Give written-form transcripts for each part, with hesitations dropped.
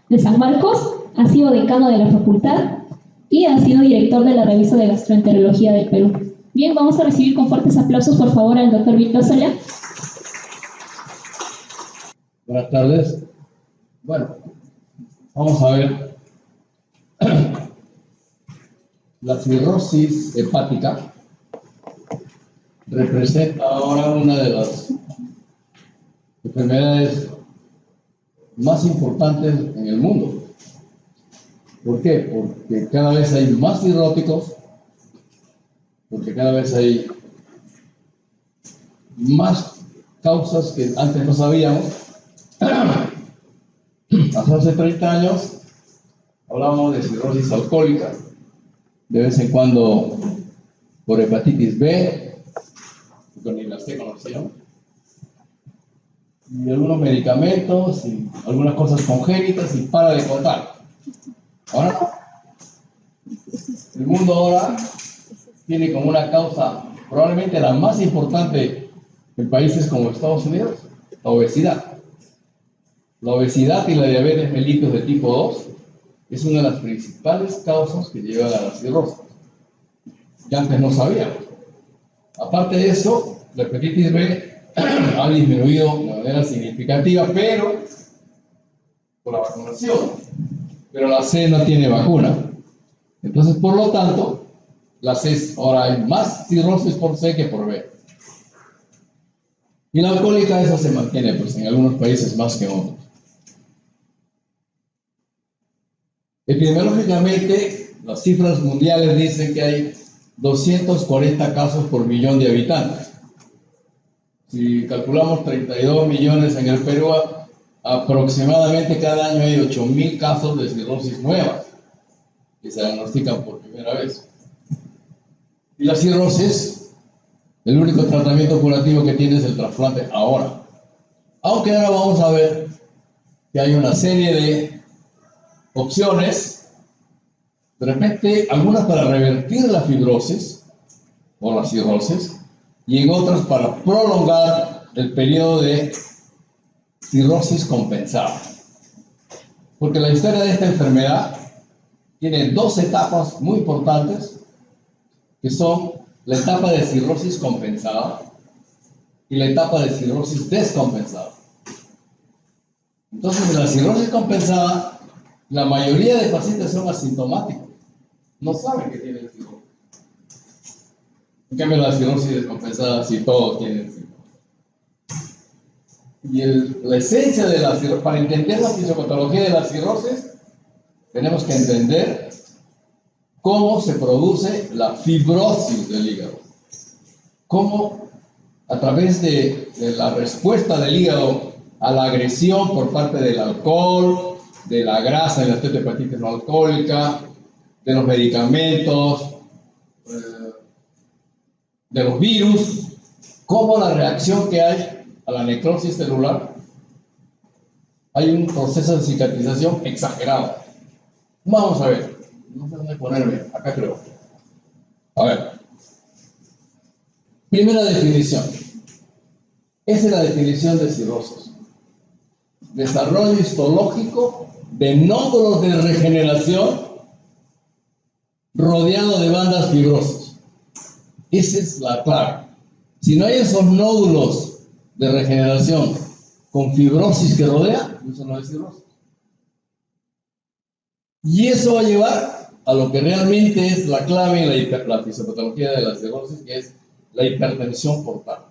de San Marcos, ha sido decano de la facultad y ha sido director de la revista de gastroenterología del Perú. Bien, vamos a recibir con fuertes aplausos, por favor, al doctor Víctor Sola. Buenas tardes. Bueno, vamos a ver. La cirrosis hepática representa ahora una de las enfermedades más importantes en el mundo. ¿Por qué? Porque cada vez hay más cirróticos, porque cada vez hay más causas que antes no sabíamos. Hace 30 años hablábamos de cirrosis alcohólica, de vez en cuando por hepatitis B, porque ni la C conocíamos, y algunos medicamentos y algunas cosas congénitas y para de contar. Ahora no. El mundo ahora tiene como una causa, probablemente la más importante en países como Estados Unidos, la obesidad. La obesidad y la diabetes mellitus de tipo 2 es una de las principales causas que llevan a la cirrosis, que antes no sabíamos. Aparte de eso, la hepatitis B ha disminuido de manera significativa, pero por la vacunación. Pero la C no tiene vacuna. Entonces, por lo tanto, la C, ahora hay más cirrosis por C que por B. Y la alcohólica, esa se mantiene, pues en algunos países más que en otros. Epidemiológicamente, las cifras mundiales dicen que hay 240 casos por millón de habitantes. Si calculamos 32 millones en el Perú, aproximadamente cada año hay 8.000 casos de cirrosis nuevas que se diagnostican por primera vez. Y la cirrosis, el único tratamiento curativo que tiene es el trasplante ahora. Aunque ahora vamos a ver que hay una serie de opciones, de repente algunas para revertir la fibrosis o la cirrosis y en otras para prolongar el periodo de cirrosis compensada. Porque la historia de esta enfermedad tiene dos etapas muy importantes, que son la etapa de cirrosis compensada y la etapa de cirrosis descompensada. Entonces, en la cirrosis compensada, la mayoría de pacientes son asintomáticos, no saben que tienen cirrosis. En cambio, la cirrosis descompensada, sí, todos tienen cirrosis. Y la esencia de la cirrosis, para entender la fisiopatología de la cirrosis, tenemos que entender cómo se produce la fibrosis del hígado. Cómo, a través de la respuesta del hígado a la agresión por parte del alcohol, de la grasa en la hepatitis no alcohólica, de los medicamentos, de los virus, cómo la reacción que hay a la necrosis celular, hay un proceso de cicatrización exagerado. Vamos a ver, no sé dónde ponerme, acá creo. A ver, primera definición. Esa es la definición de cirrosis. Desarrollo histológico de nódulos de regeneración rodeado de bandas fibrosas. Esa es la clave. Si no hay esos nódulos de regeneración con fibrosis que rodea, eso no es cirrosis. Y eso va a llevar a lo que realmente es la clave en la fisiopatología de la cirrosis, que es la hipertensión portal.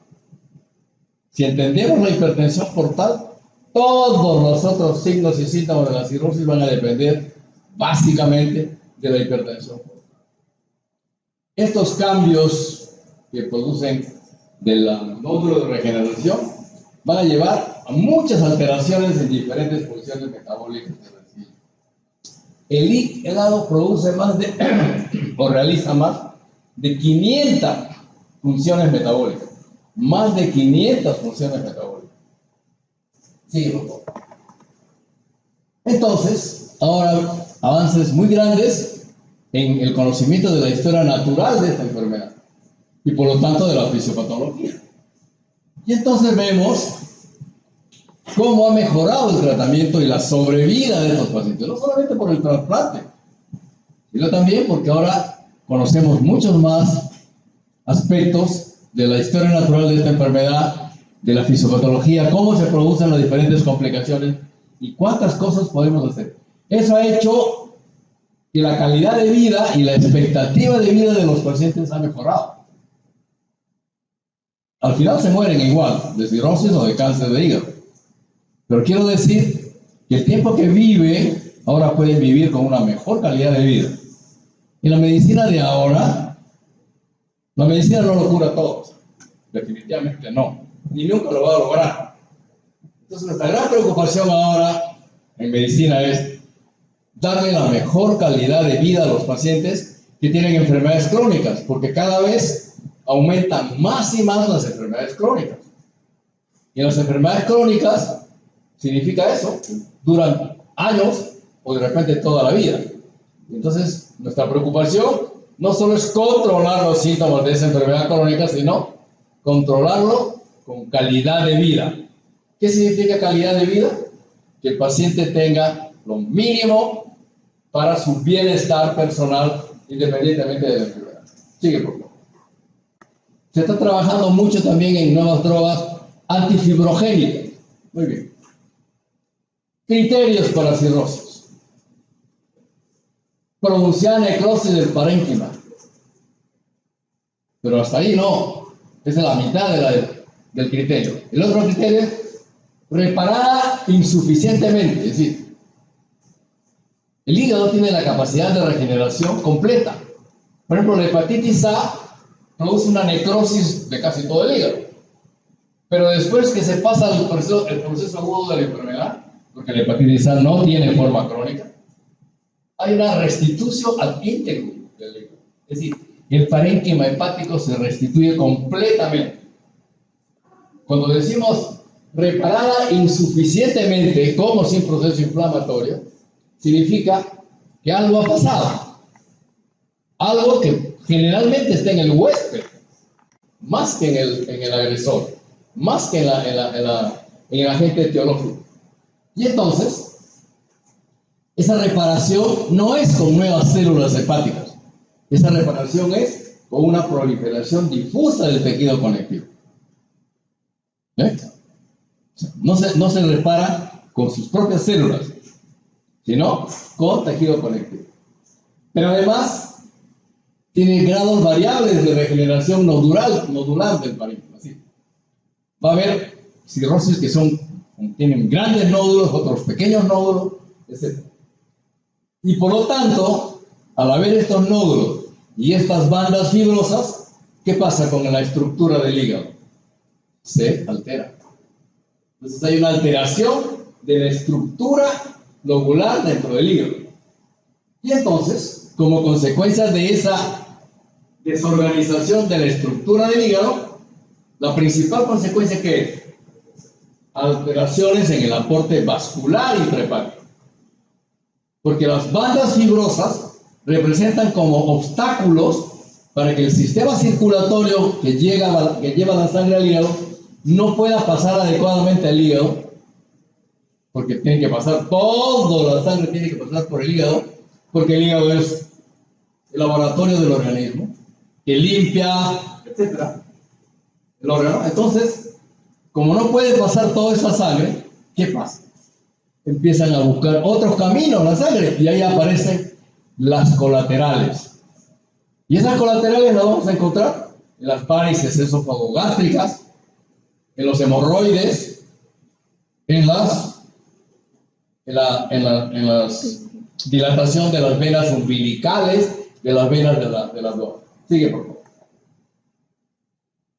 Si entendemos la hipertensión portal, todos los otros signos y síntomas de la cirrosis van a depender básicamente de la hipertensión portal. Estos cambios que producen del nódulo de regeneración van a llevar a muchas alteraciones en diferentes funciones metabólicas de la célula. El hígado produce más de, o realiza más de 500 funciones metabólicas. Más de 500 funciones metabólicas. Sí, doctor. Entonces, ahora avances muy grandes en el conocimiento de la historia natural de esta enfermedad y por lo tanto de la fisiopatología. Y entonces vemos cómo ha mejorado el tratamiento y la sobrevida de estos pacientes, no solamente por el trasplante, sino también porque ahora conocemos muchos más aspectos de la historia natural de esta enfermedad, de la fisiopatología, cómo se producen las diferentes complicaciones y cuántas cosas podemos hacer. Eso ha hecho que la calidad de vida y la expectativa de vida de los pacientes ha mejorado. Al final se mueren igual, de cirrosis o de cáncer de hígado. Pero quiero decir que el tiempo que vive, ahora pueden vivir con una mejor calidad de vida. Y la medicina de ahora, la medicina no lo cura todo. Definitivamente no. Ni nunca lo va a lograr. Entonces nuestra gran preocupación ahora en medicina es darle la mejor calidad de vida a los pacientes que tienen enfermedades crónicas, porque cada vez aumentan más y más las enfermedades crónicas. Y las enfermedades crónicas significa eso, duran años o de repente toda la vida. Entonces, nuestra preocupación no solo es controlar los síntomas de esa enfermedad crónica, sino controlarlo con calidad de vida. ¿Qué significa calidad de vida? Que el paciente tenga lo mínimo para su bienestar personal, independientemente de la enfermedad. Sigue, por favor. Se está trabajando mucho también en nuevas drogas antifibrogénicas. Muy bien. Criterios para cirrosis. Producir necrosis del parénquima. Pero hasta ahí no. Esa es la mitad del criterio. El otro criterio es reparada insuficientemente. Es decir, el hígado tiene la capacidad de regeneración completa. Por ejemplo, la hepatitis A produce una necrosis de casi todo el hígado. Pero después que se pasa el proceso agudo de la enfermedad, porque la hepatitis A no tiene forma crónica, hay una restitución ad integrum del hígado. Es decir, el parénquima hepático se restituye completamente. Cuando decimos reparada insuficientemente, como sin proceso inflamatorio, significa que algo ha pasado. Algo que generalmente está en el huésped, más que en el agresor, más que en el agente etiológico. Y entonces, esa reparación no es con nuevas células hepáticas. Esa reparación es con una proliferación difusa del tejido conectivo. No se repara con sus propias células, sino con tejido conectivo. Pero además, tiene grados variables de regeneración nodular del parénquima. ¿Sí? Va a haber cirrosis que tienen grandes nódulos, otros pequeños nódulos, etc. Y por lo tanto, al haber estos nódulos y estas bandas fibrosas, ¿qué pasa con la estructura del hígado? Se altera. Entonces hay una alteración de la estructura lobular dentro del hígado. Y entonces, como consecuencia de esa desorganización de la estructura del hígado, la principal consecuencia que es alteraciones en el aporte vascular intrahepático. Porque las bandas fibrosas representan como obstáculos para que el sistema circulatorio que lleva la sangre al hígado no pueda pasar adecuadamente al hígado, porque tiene que pasar, toda la sangre tiene que pasar por el hígado, porque el hígado es el laboratorio del organismo, que limpia, etc. el órgano. Entonces, como no puede pasar toda esa sangre, ¿qué pasa? Empiezan a buscar otros caminos la sangre y ahí aparecen las colaterales. Y esas colaterales las vamos a encontrar en las varices esofagogástricas, en los hemorroides, en la dilatación de las venas umbilicales, de las venas de las dos. Sigue, por favor.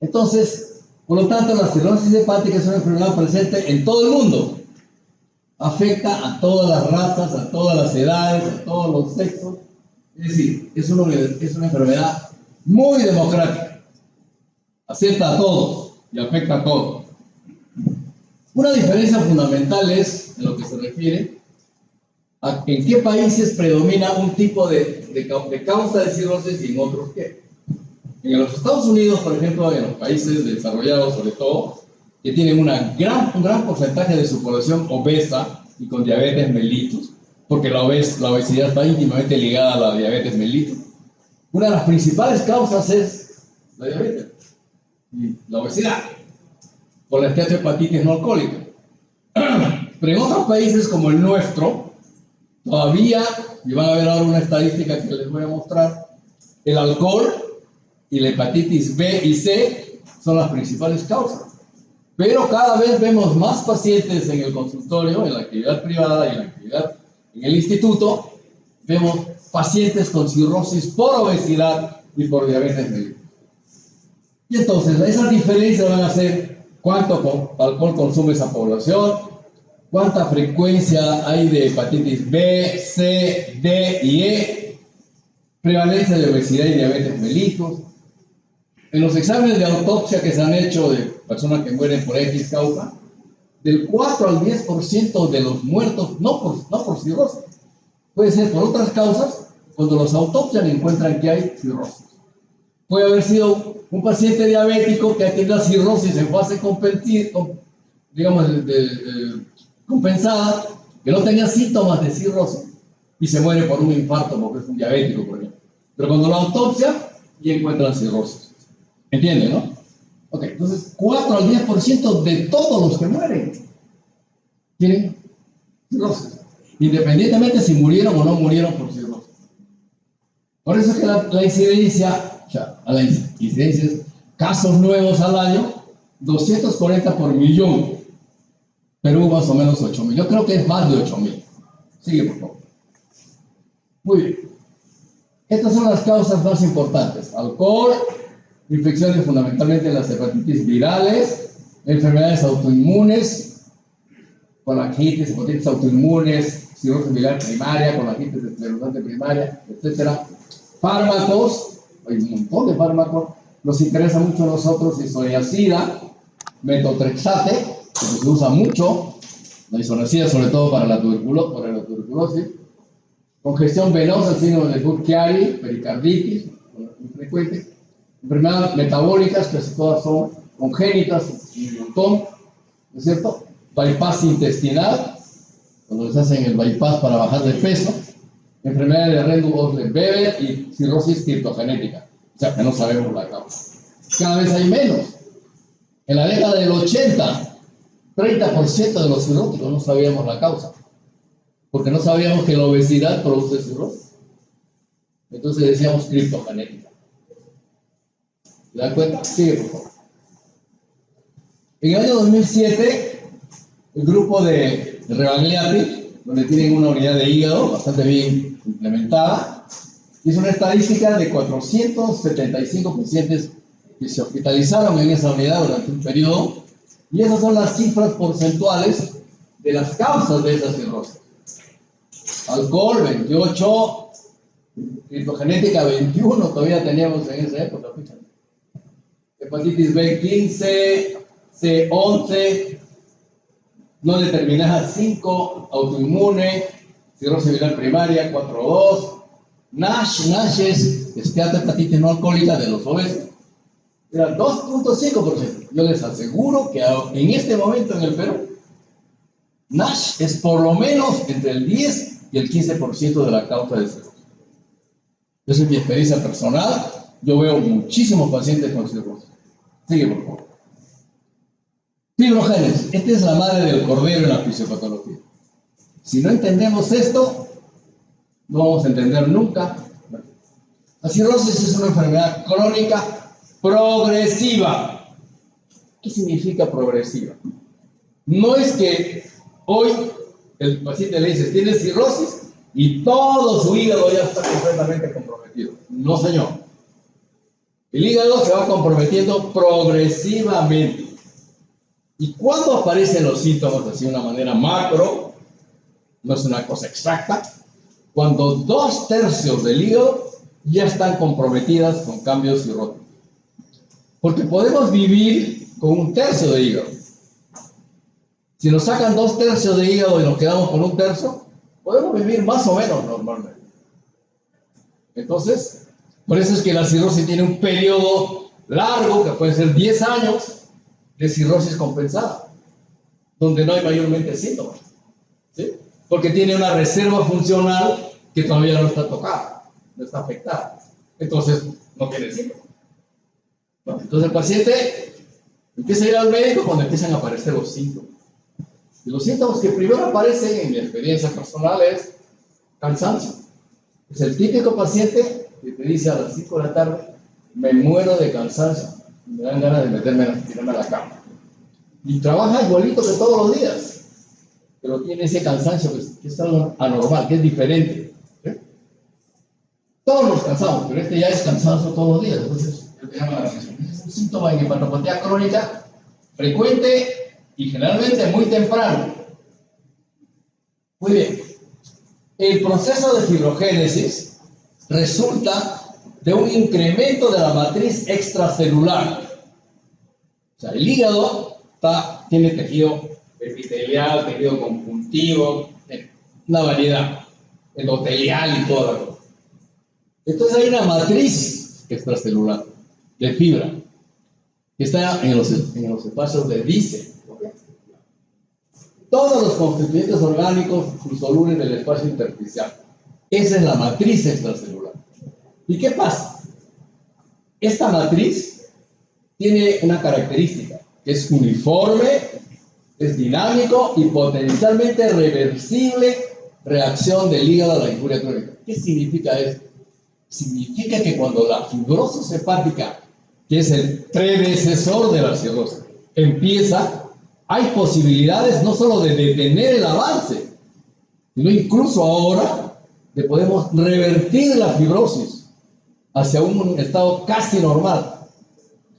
Entonces, por lo tanto, la cirrosis hepática es una enfermedad presente en todo el mundo. Afecta a todas las razas, a todas las edades, a todos los sexos. Es decir, es una enfermedad muy democrática. Acepta a todos y afecta a todos. Una diferencia fundamental es, en lo que se refiere, a en qué países predomina un tipo de causa de cirrosis y en otros qué. En los Estados Unidos, por ejemplo, en los países desarrollados sobre todo, que tienen un gran porcentaje de su población obesa y con diabetes mellitus, porque la obesidad está íntimamente ligada a la diabetes mellitus. Una de las principales causas es la diabetes y la obesidad, por la esteatohepatitis no alcohólica. Pero en otros países como el nuestro, todavía, y van a ver ahora una estadística que les voy a mostrar, el alcohol y la hepatitis B y C son las principales causas. Pero cada vez vemos más pacientes en el consultorio, en la actividad privada y en la actividad en el instituto, vemos pacientes con cirrosis por obesidad y por diabetes mellitus. Y entonces, esas diferencias van a ser cuánto alcohol consume esa población, cuánta frecuencia hay de hepatitis B, C, D y E, prevalencia de obesidad y diabetes mellitus. En los exámenes de autopsia que se han hecho de personas que mueren por X causa, del 4 al 10% de los muertos, no por cirrosis, puede ser por otras causas, cuando los autopsian encuentran que hay cirrosis. Puede haber sido un paciente diabético que ha tenido cirrosis en fase compensada, que no tenía síntomas de cirrosis y se muere por un infarto porque es un diabético, por ejemplo. Pero cuando la autopsia y encuentran cirrosis. ¿Entienden, no? Ok, entonces 4 al 10% de todos los que mueren tienen cirrosis, independientemente si murieron o no murieron por cirrosis. Por eso es que la incidencia, es casos nuevos al año, 240 por millón. Perú más o menos 8.000. Yo creo que es más de 8.000. Sigue, por favor. Muy bien. Estas son las causas más importantes. Alcohol, infecciones fundamentalmente las hepatitis virales, enfermedades autoinmunes, colangitis, hepatitis autoinmunes, cirrosis biliar primaria, colangitis esclerosante primaria, etc. Fármacos, hay un montón de fármacos, nos interesa mucho a nosotros isoniazida, metotrexate, que se usa mucho, la isoniazida sobre todo para la tuberculosis, congestión venosa, el síndrome de Budd-Chiari, pericarditis, muy frecuente, enfermedades metabólicas, casi todas son congénitas, un montón, ¿no es cierto? Bypass intestinal, cuando les hacen el bypass para bajar de peso, enfermedades de Rendu-Osler-Weber y cirrosis criptogenética, o sea que no sabemos la causa. Cada vez hay menos. En la década del 80, 30% de los cirróticos no sabíamos la causa, porque no sabíamos que la obesidad produce cirrosis. Entonces decíamos criptogenética. ¿Se dan cuenta? Sigue, por favor. En el año 2007, el grupo de Rebagliati, donde tienen una unidad de hígado bastante bien implementada, hizo una estadística de 475 pacientes que se hospitalizaron en esa unidad durante un periodo, y esas son las cifras porcentuales de las causas de esa cirrosis. Alcohol, 28, criptogenética, 21, todavía teníamos en esa época, fíjate. Hepatitis B, 15, C, 11, no determinada, 5, autoinmune, cirrosis biliar primaria, 4.2, NASH es esteatohepatitis no alcohólica de los obesos, era 2.5%. Yo les aseguro que en este momento en el Perú, NASH es por lo menos entre el 10 y el 15% de la causa de cirrosis. Esa es mi experiencia personal. Yo veo muchísimos pacientes con cirrosis. Sigue, por favor. Fibrogénesis. Esta es la madre del cordero en la fisiopatología. Si no entendemos esto, no vamos a entender nunca. La cirrosis es una enfermedad crónica progresiva. ¿Qué significa progresiva? No es que hoy el paciente le dice, tiene cirrosis y todo su hígado ya está completamente comprometido. No, señor. El hígado se va comprometiendo progresivamente. ¿Y cuándo aparecen los síntomas así de una manera macro? No es una cosa exacta. Cuando 2/3 del hígado ya están comprometidas con cambios cirróticos. Porque podemos vivir con 1/3 de hígado. Si nos sacan 2/3 de hígado y nos quedamos con 1/3, podemos vivir más o menos normalmente. Entonces, por eso es que la cirrosis tiene un periodo largo, que puede ser 10 años, de cirrosis compensada, donde no hay mayormente síntomas, ¿sí? Porque tiene una reserva funcional que todavía no está tocada, no está afectada. Entonces, no tiene síntomas. ¿No? Entonces, el paciente empieza a ir al médico cuando empiezan a aparecer los síntomas. Y los síntomas que primero aparecen en mi experiencia personal es cansancio. Es el típico paciente que te dice a las 5 de la tarde, me muero de cansancio, me dan ganas de tirarme a la cama. Y trabaja igualito que todos los días, pero tiene ese cansancio que es algo anormal, que es diferente. ¿Sí? Todos nos cansamos, pero este ya es cansancio todos los días. Entonces, es un síntoma de hepatopatía crónica frecuente y generalmente muy temprano. Muy bien. El proceso de fibrogénesis resulta de un incremento de la matriz extracelular. O sea, el hígado tiene tejido epitelial, tejido conjuntivo, una variedad, endotelial y toda la cosa. Entonces hay una matriz extracelular de fibra que está en los espacios de Dice. Todos los constituyentes orgánicos insolubles del espacio intersticial. Esa es la matriz extracelular. ¿Y qué pasa? Esta matriz tiene una característica, que es uniforme, es dinámico y potencialmente reversible reacción del hígado a la injuria crónica. ¿Qué significa esto? Significa que cuando la fibrosis hepática, que es el predecesor de la cirrosis, empieza, hay posibilidades no solo de detener el avance, sino incluso ahora de podemos revertir la fibrosis hacia un estado casi normal,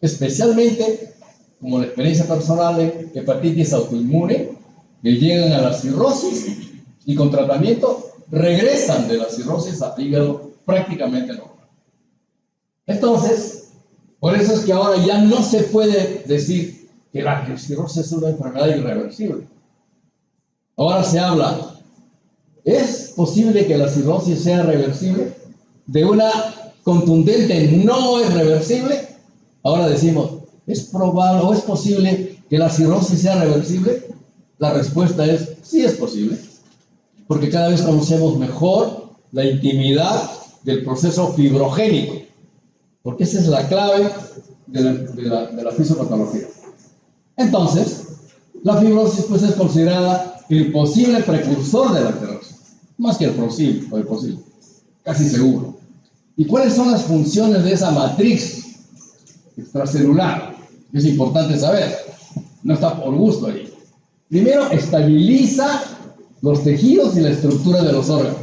especialmente como la experiencia personal de hepatitis autoinmune, que llegan a la cirrosis y con tratamiento regresan de la cirrosis al hígado prácticamente normal. Entonces, por eso es que ahora ya no se puede decir que la cirrosis es una enfermedad irreversible. Ahora se habla, ¿es posible que la cirrosis sea reversible? De una contundente no es reversible. Ahora decimos, ¿es probable o es posible que la cirrosis sea reversible? La respuesta es, sí es posible, porque cada vez conocemos mejor la intimidad del proceso fibrogénico, porque esa es la clave de la fisiopatología. Entonces, la fibrosis pues es considerada el posible precursor de la cirrosis, más que el posible, casi seguro. ¿Y cuáles son las funciones de esa matriz extracelular? Es importante saber, no está por gusto ahí. Primero, estabiliza los tejidos y la estructura de los órganos.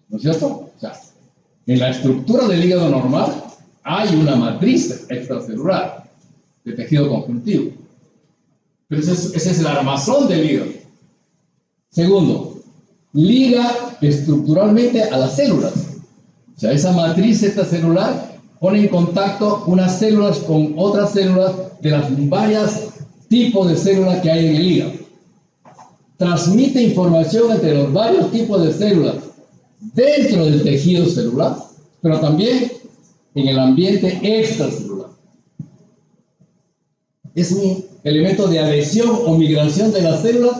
¿No es cierto? O sea, en la estructura del hígado normal hay una matriz extracelular de tejido conjuntivo. Pero ese es el armazón del hígado. Segundo, liga estructuralmente a las células. O sea, esa matriz extracelular pone en contacto unas células con otras células de las varias tipos de células que hay en el hígado. Transmite información entre los varios tipos de células dentro del tejido celular, pero también en el ambiente extracelular. Es un elemento de adhesión o migración de las células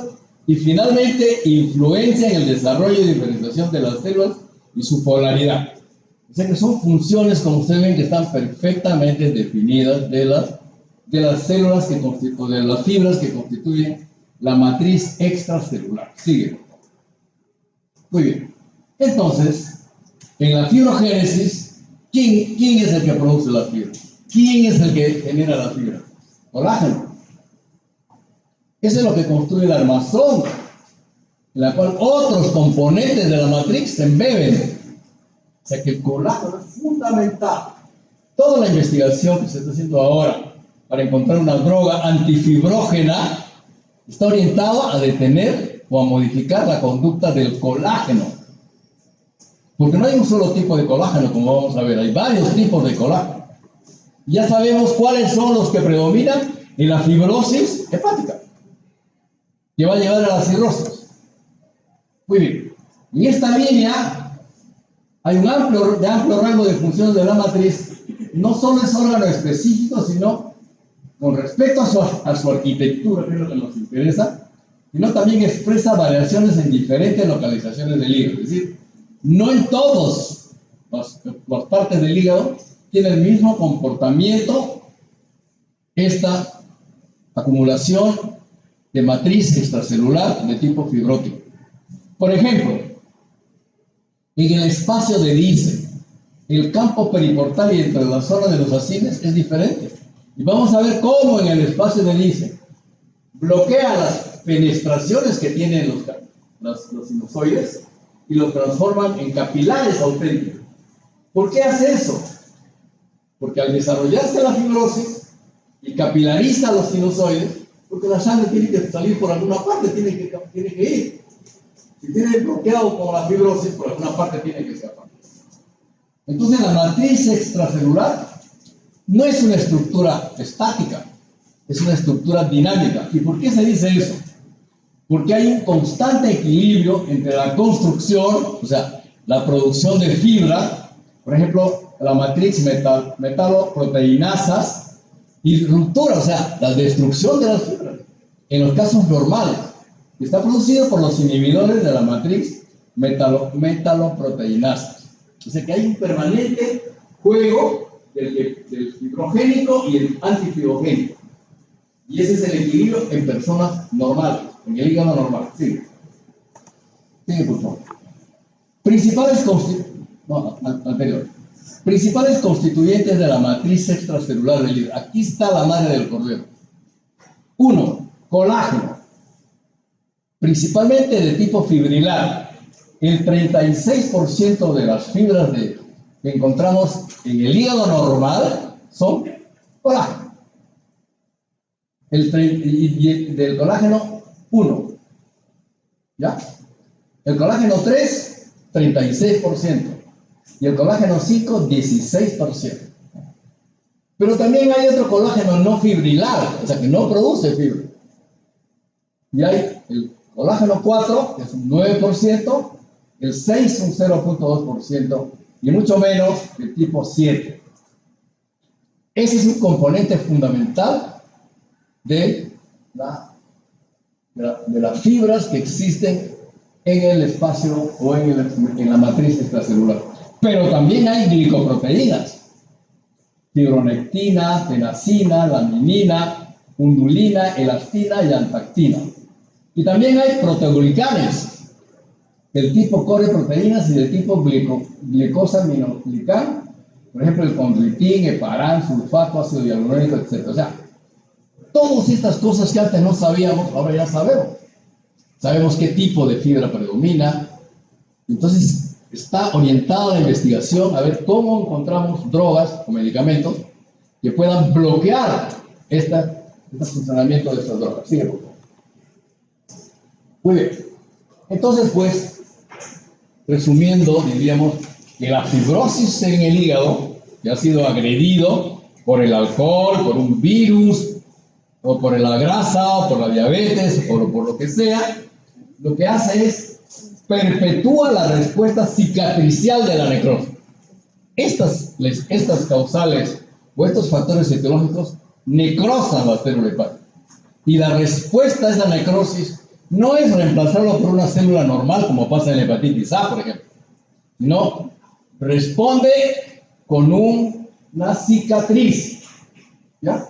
y finalmente influencia en el desarrollo y diferenciación de las células y su polaridad. O sea que son funciones, como ustedes ven, que están perfectamente definidas de las células que constituyen, de las fibras que constituyen la matriz extracelular. Sigue. Muy bien. Entonces, en la fibrogénesis, ¿quién es el que produce la fibra? ¿Quién es el que genera la fibra? Colágeno. Eso es lo que construye el armazón, en la cual otros componentes de la matriz se embeben. O sea que el colágeno es fundamental. Toda la investigación que se está haciendo ahora para encontrar una droga antifibrógena está orientada a detener o a modificar la conducta del colágeno. Porque no hay un solo tipo de colágeno, como vamos a ver, hay varios tipos de colágeno. Ya sabemos cuáles son los que predominan en la fibrosis hepática, que va a llevar a la cirrosis. Muy bien. En esta línea hay un amplio rango de funciones de la matriz. No solo es órgano específico, sino con respecto a su arquitectura, que es lo que nos interesa, sino también expresa variaciones en diferentes localizaciones del hígado. Es decir, no en todas las partes del hígado tiene el mismo comportamiento esta acumulación de matriz extracelular de tipo fibrótico. Por ejemplo, en el espacio de Dice, el campo periportal y entre la zona de los acines es diferente. Y vamos a ver cómo en el espacio de Dice bloquea las penetraciones que tienen los sinusoides y los transforman en capilares auténticos. ¿Por qué hace eso? Porque al desarrollarse la fibrosis y capilariza los sinusoides, porque la sangre tiene que salir por alguna parte, tiene que ir. Si tiene bloqueado con la fibrosis, por alguna parte tiene que escapar. Entonces la matriz extracelular no es una estructura estática, es una estructura dinámica. ¿Y por qué se dice eso? Porque hay un constante equilibrio entre la construcción, o sea, la producción de fibra, por ejemplo, la matriz metaloproteinasas, y ruptura, o sea, la destrucción de las fibras, en los casos normales, está producido por los inhibidores de la matriz metaloproteinasas. O sea que hay un permanente juego del fibrogénico y el antifibrogénico. Y ese es el equilibrio en personas normales, en el hígado normal. Sigue, por favor. Principales constituyentes de la matriz extracelular del hígado. Aquí está la madre del cordero. 1. Colágeno. Principalmente de tipo fibrilar. El 36% de las fibras que encontramos en el hígado normal son colágeno. Del colágeno 1. ¿Ya? El colágeno 3, 36%. Y el colágeno 5, 16%. Pero también hay otro colágeno no fibrilar, o sea que no produce fibra. Y hay el colágeno 4, que es un 9%, el 6 un 0.2%, y mucho menos el tipo 7. Ese es un componente fundamental de las fibras que existen en el espacio o en la matriz extracelular. Pero también hay glicoproteínas, fibronectina, tenasina, laminina, undulina, elastina y antactina. Y también hay proteoglicanes, del tipo coreproteínas y del tipo glicosaminoglicán, por ejemplo el condroitín, heparán, sulfato, ácido hialurónico, etc. O sea, todas estas cosas que antes no sabíamos, ahora ya sabemos. Sabemos qué tipo de fibra predomina. Entonces, está orientada la investigación a ver cómo encontramos drogas o medicamentos que puedan bloquear este funcionamiento de estas drogas. Sigue, por favor. Muy bien. Entonces, pues, resumiendo, diríamos que la fibrosis en el hígado, que ha sido agredido por el alcohol, por un virus, o por la grasa, o por la diabetes, o por lo que sea, lo que hace es perpetúa la respuesta cicatricial de la necrosis. Estas causales o estos factores etiológicos necrosan la célula hepática. Y la respuesta a esa necrosis no es reemplazarlo por una célula normal, como pasa en la hepatitis A, por ejemplo. No, responde con una cicatriz, ¿ya?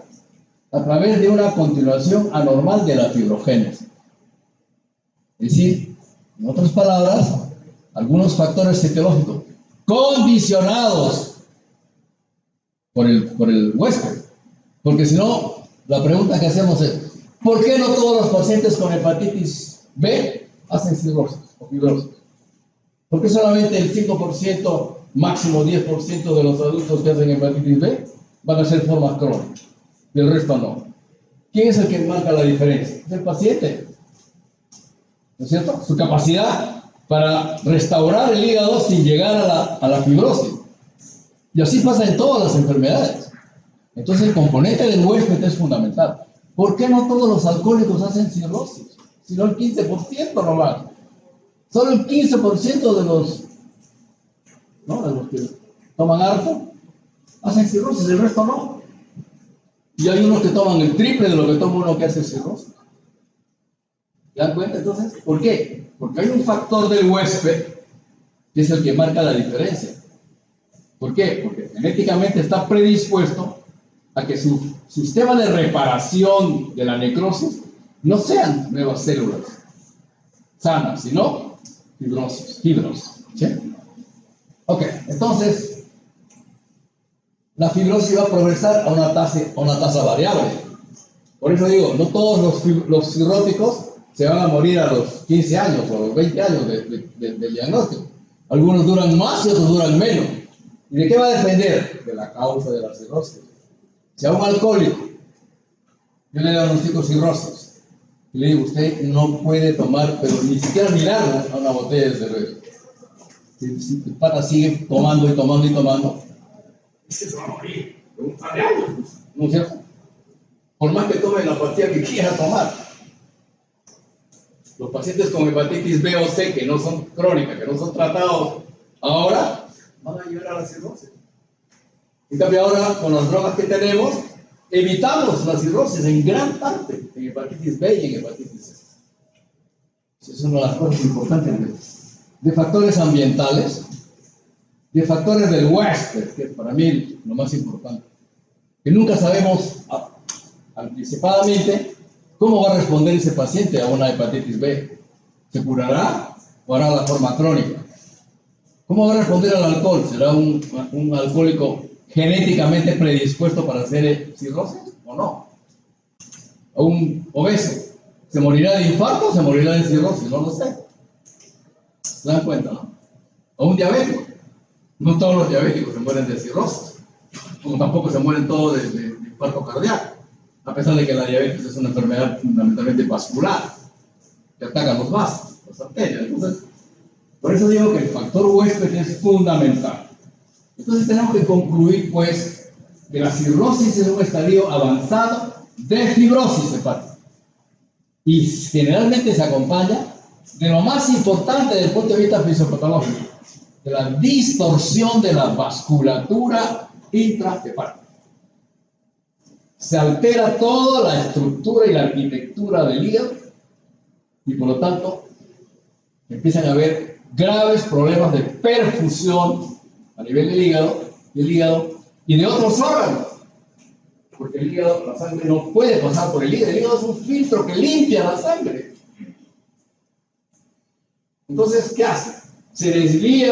A través de una continuación anormal de la fibrogénesis. Es decir, en otras palabras, algunos factores etiológicos condicionados por el huésped. Porque si no, la pregunta que hacemos es, ¿por qué no todos los pacientes con hepatitis B hacen cirrosis o fibrosis? ¿Por qué solamente el 5%, máximo 10% de los adultos que hacen hepatitis B van a ser formas crónicas y el resto no? ¿Quién es el que marca la diferencia? Es el paciente. ¿No es cierto? Su capacidad para restaurar el hígado sin llegar a la fibrosis. Y así pasa en todas las enfermedades. Entonces el componente del huésped es fundamental. ¿Por qué no todos los alcohólicos hacen cirrosis? Sino el 15% nomás. Solo el 15% de los que toman harto hacen cirrosis, el resto no. Y hay unos que toman el triple de lo que toma uno que hace cirrosis. ¿Se dan cuenta entonces? ¿Por qué? Porque hay un factor del huésped que es el que marca la diferencia. ¿Por qué? Porque genéticamente está predispuesto a que su sistema de reparación de la necrosis no sean nuevas células sanas, sino fibrosis. ¿Sí? Ok, entonces la fibrosis va a progresar a una tasa variable. Por eso digo, no todos los cirróticos se van a morir a los 15 años o a los 20 años del diagnóstico. Algunos duran más y otros duran menos. ¿Y de qué va a depender? De la causa de la cirrosis. Si a un alcohólico yo le diagnostico cirrosis y le digo, usted no puede tomar, pero ni siquiera mirar a una botella de cerveza. Si el pata sigue tomando y tomando y tomando, ese se va a morir de un par de años, ¿no es cierto? Por más que tome la pastilla que quiera tomar. Los pacientes con hepatitis B o C que no son crónicas, que no son tratados ahora, van a llegar a la cirrosis. En cambio ahora, con las drogas que tenemos, evitamos la cirrosis en gran parte, en hepatitis B y en hepatitis C. Esa es una de las cosas importantes de factores ambientales, de factores del huésped, que para mí es lo más importante. Que nunca sabemos anticipadamente cómo va a responder ese paciente a una hepatitis B. ¿Se curará o hará la forma crónica? ¿Cómo va a responder al alcohol? ¿Será un alcohólico genéticamente predispuesto para hacer cirrosis o no? ¿O un obeso? ¿Se morirá de infarto o se morirá de cirrosis? No lo sé. ¿Se dan cuenta, no? ¿O un diabético? No todos los diabéticos se mueren de cirrosis, como tampoco se mueren todos de infarto cardíaco, a pesar de que la diabetes es una enfermedad fundamentalmente vascular, que ataca los vasos, las arterias. Entonces, por eso digo que el factor huésped es fundamental. Entonces tenemos que concluir, pues, que la cirrosis es un estadio avanzado de fibrosis hepática. Y generalmente se acompaña de lo más importante desde el punto de vista fisiopatológico, de la distorsión de la vasculatura intrahepática. Se altera toda la estructura y la arquitectura del hígado y por lo tanto empiezan a haber graves problemas de perfusión a nivel del hígado y de otros órganos, porque el hígado, la sangre no puede pasar por el hígado. El hígado es un filtro que limpia la sangre. Entonces, ¿qué hace? Se desvía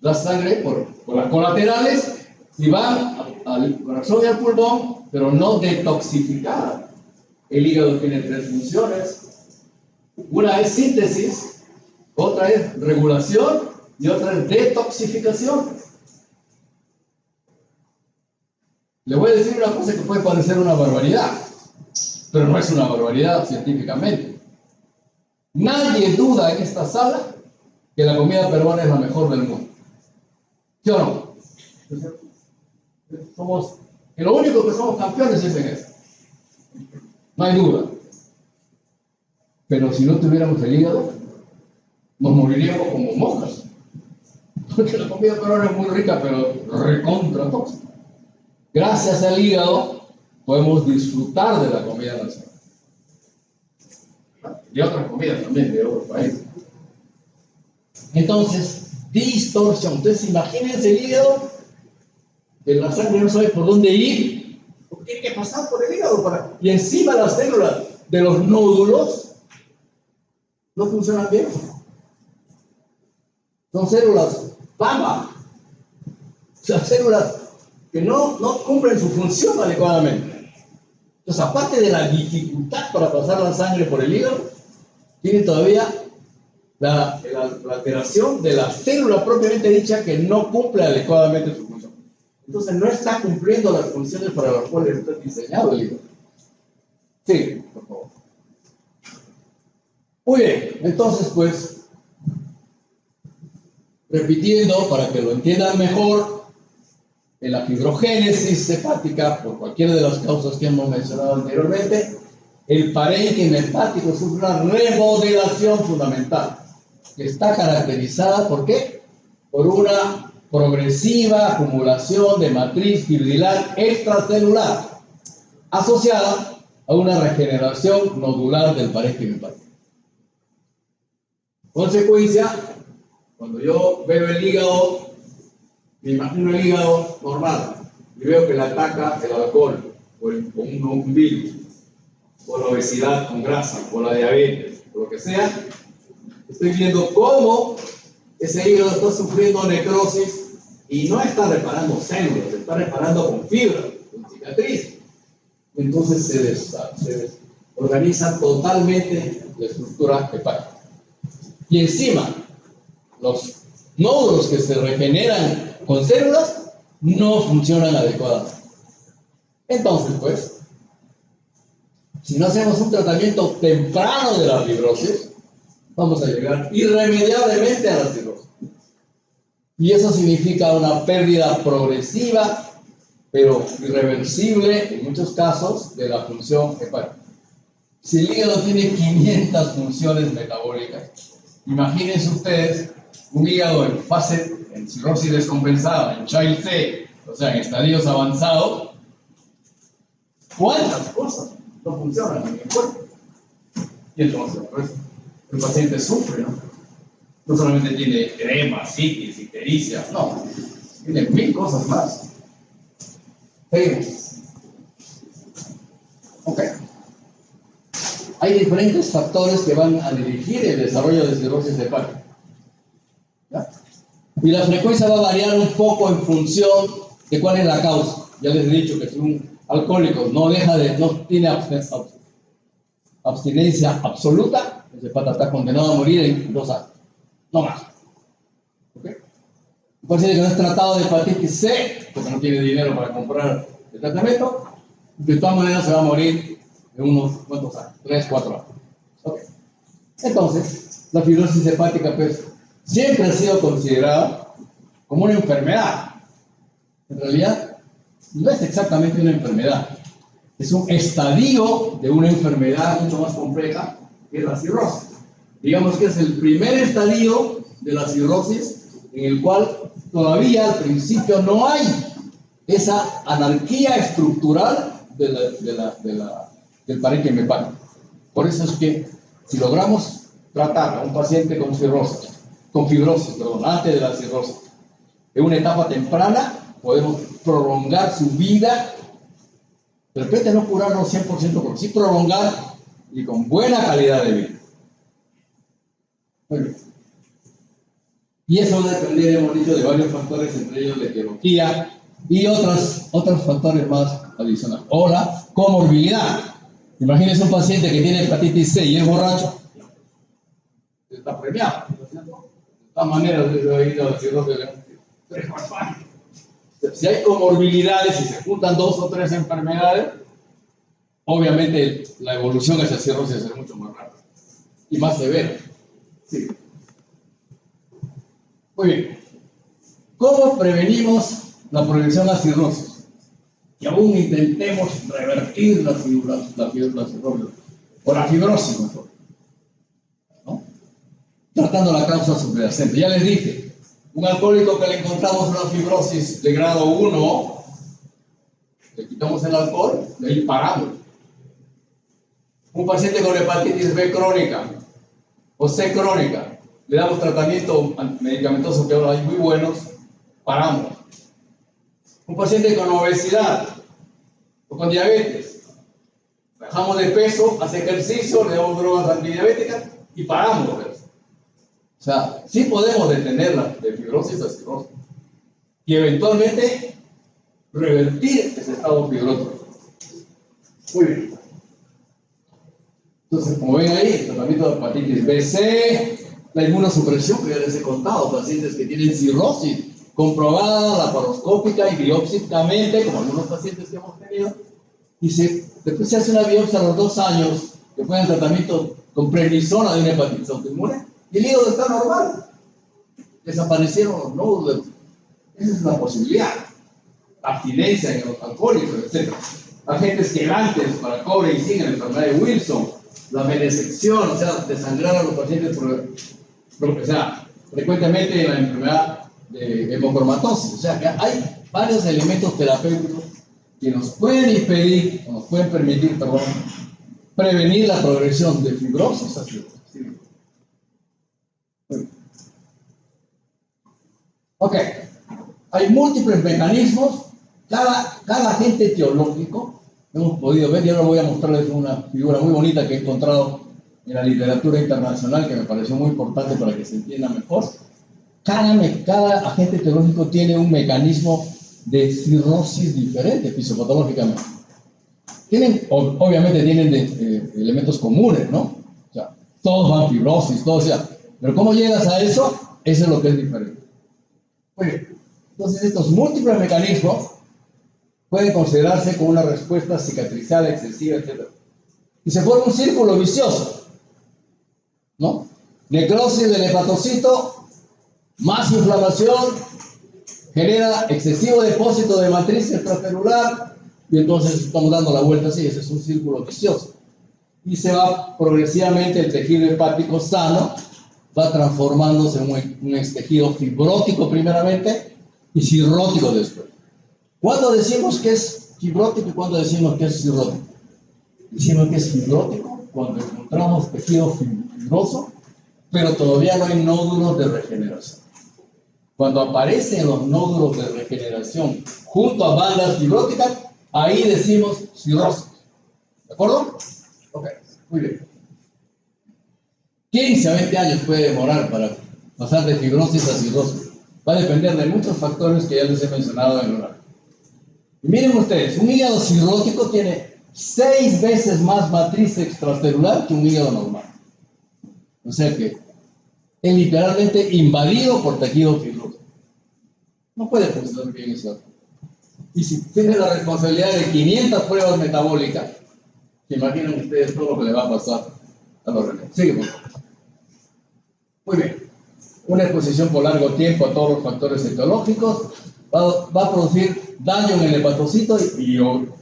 la sangre por las colaterales y va al corazón y al pulmón, pero no detoxificada. El hígado tiene tres funciones. Una es síntesis, otra es regulación y otra es detoxificación. Le voy a decir una cosa que puede parecer una barbaridad, pero no es una barbaridad científicamente. Nadie duda en esta sala que la comida peruana es la mejor del mundo. ¿Sí o no? Que lo único que somos campeones es en eso. No hay duda. Pero si no tuviéramos el hígado, nos moriríamos como moscas. Porque la comida peruana es muy rica, pero recontra tóxica. Gracias al hígado podemos disfrutar de la comida nacional. Y otras comidas también de otros países. Entonces, distorsión. Entonces, imagínense el hígado, que la sangre no sabe por dónde ir, porque tiene que pasar por el hígado y encima las células de los nódulos no funcionan bien. Son células PAMA, o sea, células que no cumplen su función adecuadamente. Entonces, aparte de la dificultad para pasar la sangre por el hígado, tiene todavía la alteración de la célula propiamente dicha que no cumple adecuadamente su función. Entonces no está cumpliendo las funciones para las cuales está diseñado el hígado. Sí, por favor. Muy bien, entonces pues, repitiendo para que lo entiendan mejor, en la fibrogénesis hepática, por cualquiera de las causas que hemos mencionado anteriormente, el parénquima hepático es una remodelación fundamental que está caracterizada ¿por qué? Por una progresiva acumulación de matriz fibrilar extracelular. asociada a una regeneración nodular del parénquima hepático. Consecuencia, cuando yo veo el hígado, me imagino el hígado normal y veo que le ataca el alcohol o un virus, o la obesidad con grasa, o la diabetes, o lo que sea, estoy viendo cómo ese hígado está sufriendo necrosis y no está reparando células, está reparando con fibra, con cicatriz. Entonces se desorganiza totalmente la estructura hepática. Y encima, los nódulos que se regeneran con células no funcionan adecuadamente. Entonces, pues, si no hacemos un tratamiento temprano de la fibrosis, vamos a llegar irremediablemente a la cirrosis. Y eso significa una pérdida progresiva, pero irreversible en muchos casos, de la función hepática. Si el hígado tiene 500 funciones metabólicas, imagínense ustedes un hígado en cirrosis descompensada, en Child C, o sea, en estadios avanzados, ¿cuántas cosas no funcionan en el cuerpo? Y entonces, pues, el paciente sufre, ¿no? No solamente tiene edema, citis, ictericia, no, tiene 1000 cosas más. Seguimos. Ok. Hay diferentes factores que van a dirigir el desarrollo de cirrosis hepática. ¿Ya? Y la frecuencia va a variar un poco en función de cuál es la causa. Ya les he dicho que si un alcohólico no tiene abstinencia absoluta, ese pata está condenado a morir en 2 años. No más. ¿Okay? Un paciente que no es tratado de hepatitis C, porque no tiene dinero para comprar el tratamiento, de todas maneras se va a morir en unos cuantos años, 3, 4 años. Okay. Entonces, la fibrosis hepática, pues, siempre ha sido considerada como una enfermedad. En realidad, no es exactamente una enfermedad. Es un estadio de una enfermedad mucho más compleja, que es la cirrosis. Digamos que es el primer estadio de la cirrosis en el cual todavía al principio no hay esa anarquía estructural del parénquima hepático. Por eso es que si logramos tratar a un paciente con fibrosis, antes de la cirrosis, en una etapa temprana, podemos prolongar su vida. De repente no curarlo 100%, pero sí prolongar y con buena calidad de vida. Muy bien. Y eso va a depender, hemos dicho, de varios factores, entre ellos la etiología y otros factores más adicionales. O la comorbilidad. Imagínense un paciente que tiene hepatitis C y es borracho. Está premiado. De todas maneras, yo he ido a decir si hay comorbilidades y se juntan 2 o 3 enfermedades, obviamente la evolución hacia cirrosis es mucho más rápida y más severa. Sí. Muy bien. ¿Cómo prevenimos la progresión a cirrosis? Y aún intentemos revertir la cirrosis, o la fibrosis mejor, ¿no? Tratando la causa subyacente. Ya les dije, un alcohólico que le encontramos una fibrosis de grado 1, le quitamos el alcohol, de ahí paramos. Un paciente con hepatitis B crónica o C crónica, le damos tratamiento medicamentoso que ahora hay muy buenos, paramos. Un paciente con obesidad o con diabetes, bajamos de peso, hace ejercicio, le damos drogas antidiabéticas y paramos. O sea, sí podemos detenerla de fibrosis a cirrosis y eventualmente revertir ese estado fibrótico. Muy bien. Entonces, como ven ahí, el tratamiento de hepatitis B, C, la inmunosupresión, que ya les he contado, pacientes que tienen cirrosis comprobada, laparoscópica y biópsicamente, como algunos pacientes que hemos tenido, y después se hace una biopsia a los 2 años, que fue el tratamiento con prednisona de una hepatitis autoinmune, y el hígado está normal. Desaparecieron los nódulos. Esa es una posibilidad. Abstinencia en los alcohólicos, etc. Agentes quelantes para cobre y zinc en la enfermedad de Wilson. La menesección, o sea, desangrar a los pacientes frecuentemente en la enfermedad de hemocromatosis. O sea, que hay varios elementos terapéuticos que nos pueden impedir, o nos pueden permitir, perdón, prevenir la progresión de fibrosis a cirrosis. Ok, hay múltiples mecanismos, cada agente etiológico, hemos podido ver, y ahora voy a mostrarles una figura muy bonita que he encontrado en la literatura internacional que me pareció muy importante para que se entienda mejor. Cada agente etiológico tiene un mecanismo de cirrosis diferente fisiopatológicamente. Obviamente tienen elementos comunes, ¿no? O sea, todos van fibrosis, todos, o sea, pero ¿cómo llegas a eso? Eso es lo que es diferente. Muy bien. Entonces, estos múltiples mecanismos pueden considerarse como una respuesta cicatrizada, excesiva, etc. Y se forma un círculo vicioso, ¿no? Necrosis del hepatocito, más inflamación, genera excesivo depósito de matriz extracelular, y entonces estamos dando la vuelta así, ese es un círculo vicioso. Y se va progresivamente el tejido hepático sano, va transformándose en un tejido fibrótico primeramente y cirrótico después. ¿Cuándo decimos que es fibrótico y cuándo decimos que es cirrótico? Decimos que es fibrótico cuando encontramos tejido fibroso, pero todavía no hay nódulos de regeneración. Cuando aparecen los nódulos de regeneración junto a bandas fibróticas, ahí decimos cirrosis. ¿De acuerdo? Ok, muy bien. 15 a 20 años puede demorar para pasar de fibrosis a cirrosis. Va a depender de muchos factores que ya les he mencionado en una. Y miren ustedes, un hígado cirrótico tiene 6 veces más matriz extracelular que un hígado normal. O sea que es literalmente invadido por tejido fibroso. No puede funcionar bien eso. Y si tiene la responsabilidad de 500 pruebas metabólicas, ¿se imaginan ustedes todo lo que le va a pasar a los reneros? Sigue, por favor. Muy bien. Una exposición por largo tiempo a todos los factores etiológicos va a producir daño en el hepatocito y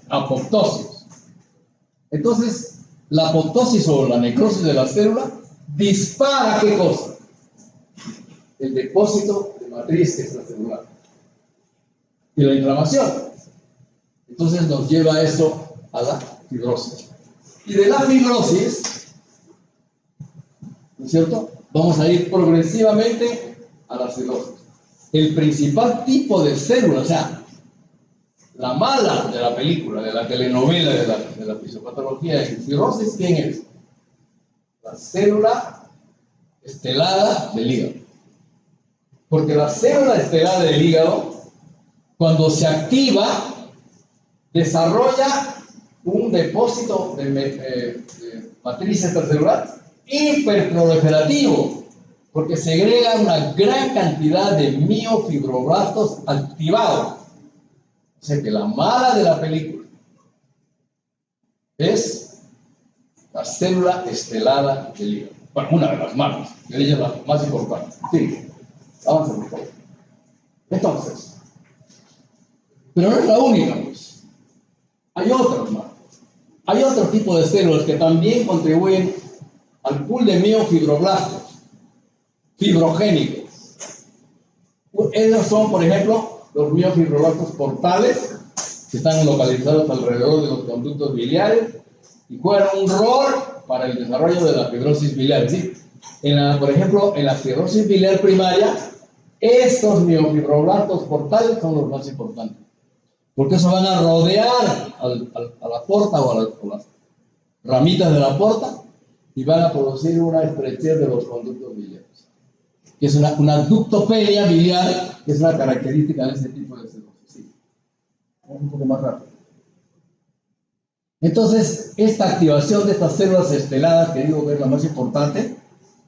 apoptosis. Entonces, la apoptosis o la necrosis de la célula dispara ¿qué cosa? El depósito de matriz extracelular y la inflamación. Entonces nos lleva eso a la fibrosis. Y de la fibrosis, ¿no es cierto?, vamos a ir progresivamente a la cirrosis. El principal tipo de célula, o sea, la mala de la película, de la telenovela, de la fisiopatología de cirrosis, ¿quién es? La célula estelada del hígado. Porque la célula estelada del hígado, cuando se activa, desarrolla un depósito de matriz extracelular hiperproliferativo, porque segrega una gran cantidad de miofibroblastos activados. O sea que la mala de la película es la célula estelada del hígado. Bueno, una de las malas, que ella es la más importante. Sí, vamos a ver. Entonces, pero no es la única, pues. Hay otras más. Hay otro tipo de células que también contribuyen al pool de miofibroblastos fibrogénicos. Ellos son, por ejemplo, los miofibroblastos portales, que están localizados alrededor de los conductos biliares y juegan un rol para el desarrollo de la fibrosis biliar. ¿Sí? Por ejemplo, en la cirrosis biliar primaria, estos miofibroblastos portales son los más importantes, porque eso van a rodear a la porta o a las ramitas de la porta y van a producir una estrechez de los conductos biliares, que es una ductopenia biliar, que es una característica de este tipo de células. Sí. Un poco más rápido. Entonces, esta activación de estas células esteladas, que digo que es la más importante,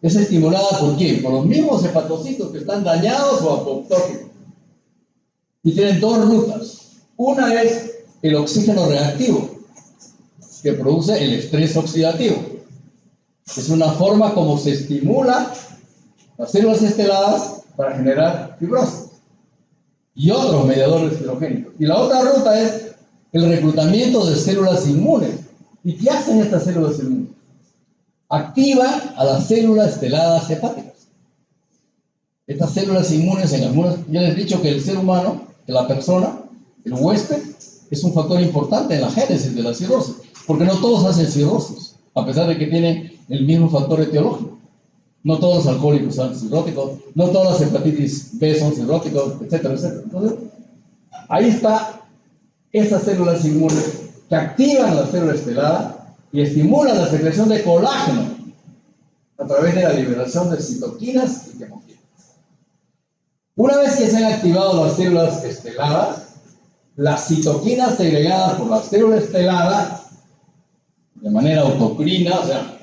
es estimulada ¿por quién? Por los mismos hepatocitos que están dañados o apoptóticos. Y tienen dos rutas. Una es el oxígeno reactivo, que produce el estrés oxidativo. Es una forma como se estimula las células esteladas para generar fibrosis y otros mediadores fibrogénicos. Y la otra ruta es el reclutamiento de células inmunes. ¿Y qué hacen estas células inmunes? Activan a las células esteladas hepáticas. Estas células inmunes en algunas, ya les he dicho que el ser humano, que la persona, el huésped, es un factor importante en la génesis de la cirrosis, porque no todos hacen cirrosis, a pesar de que tienen el mismo factor etiológico. No todos los alcohólicos son cirróticos, no todas las hepatitis B son cirróticos, etcétera, etcétera. Entonces, ahí está esas células inmunes que activan la célula estelada y estimulan la secreción de colágeno a través de la liberación de citoquinas y quimoquinas. Una vez que se han activado las células esteladas, las citoquinas segregadas por la célula estelada de manera autocrina, o sea,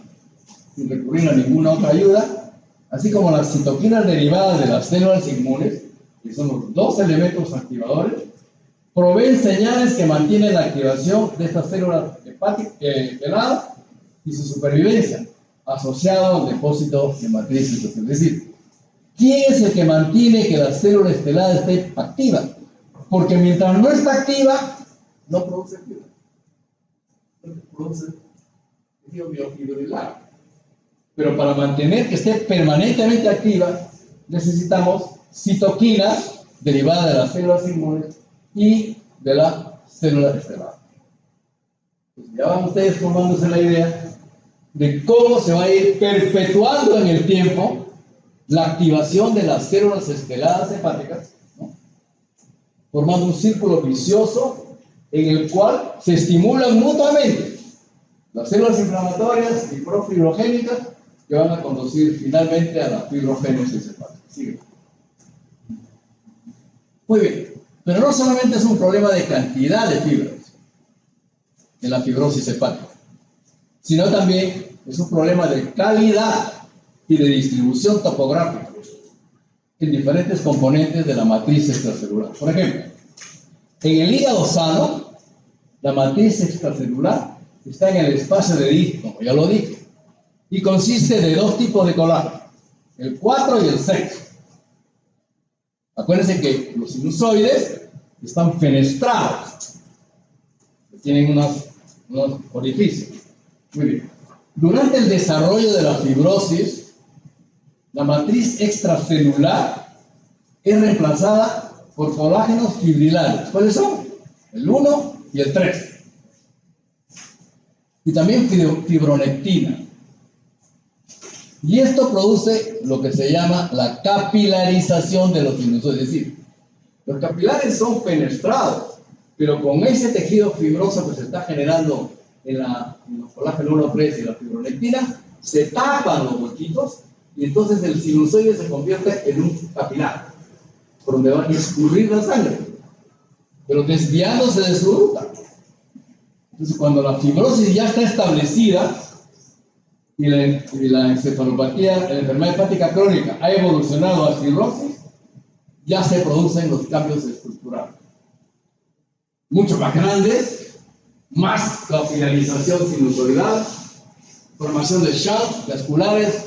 sin recurrir a ninguna otra ayuda, así como las citoquinas derivadas de las células inmunes, que son los dos elementos activadores, proveen señales que mantienen la activación de estas células esteladas y su supervivencia, asociado al depósito de matriz citosol. Es decir, ¿quién es el que mantiene que la célula estelada esté activa? Porque mientras no está activa, no produce fibra. No produce tejido miofibrilar. Pero para mantener que esté permanentemente activa, necesitamos citoquinas derivadas de las células inmunes y de la célula estelada. Pues ya van ustedes formándose la idea de cómo se va a ir perpetuando en el tiempo la activación de las células esteladas hepáticas, ¿no? Formando un círculo vicioso en el cual se estimulan mutuamente las células inflamatorias y profibrogénicas que van a conducir finalmente a la fibrogénesis hepática. Sigue. Muy bien, pero no solamente es un problema de cantidad de fibras en la fibrosis hepática, sino también es un problema de calidad y de distribución topográfica en diferentes componentes de la matriz extracelular. Por ejemplo, en el hígado sano, la matriz extracelular está en el espacio de Di, como ya lo dije, y consiste de dos tipos de colágeno, el 4 y el 6. Acuérdense que los sinusoides están fenestrados, tienen unos orificios. Muy bien. Durante el desarrollo de la fibrosis, la matriz extracelular es reemplazada por colágenos fibrilares. ¿Cuáles son? El 1 y el 3. Y también fibronectina. Y esto produce lo que se llama la capilarización de los sinusoides. Es decir, los capilares son fenestrados, pero con ese tejido fibroso que se está generando en los colágenos 1, 3 y la fibronectina, se tapan los huequitos y entonces el sinusoide se convierte en un capilar, por donde va a escurrir la sangre, pero desviándose de su ruta. Entonces, cuando la fibrosis ya está establecida y la encefalopatía, la enfermedad hepática crónica, ha evolucionado a cirrosis, ya se producen los cambios estructurales. Mucho más grandes, más capilarización sinusoidal, formación de shunts vasculares,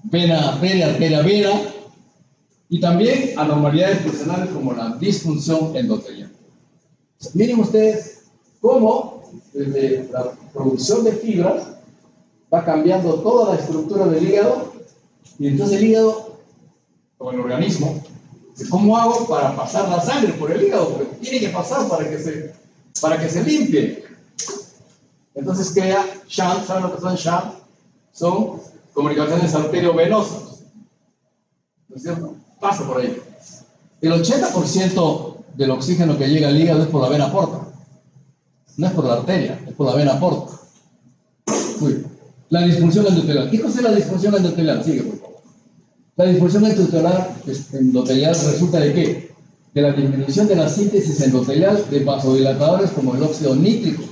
vena arteria, arteria vena, y también anormalidades funcionales como la disfunción endotelial. Miren ustedes cómo desde la producción de fibras va cambiando toda la estructura del hígado, y entonces el hígado, o el organismo, ¿cómo hago para pasar la sangre por el hígado? Porque tiene que pasar para que se limpie. Entonces crea shunts. ¿Saben lo que son shunts? Son comunicaciones arteriovenosas, ¿no es cierto? Pasa por ahí. El 80% del oxígeno que llega al hígado es por la vena porta. No es por la arteria, es por la vena porta. Muy bien. La disfunción endotelial. ¿Qué cosa es la disfunción endotelial? Sigue, por favor. La disfunción endotelial resulta de ¿qué? De la disminución de la síntesis endotelial de vasodilatadores como el óxido nítrico.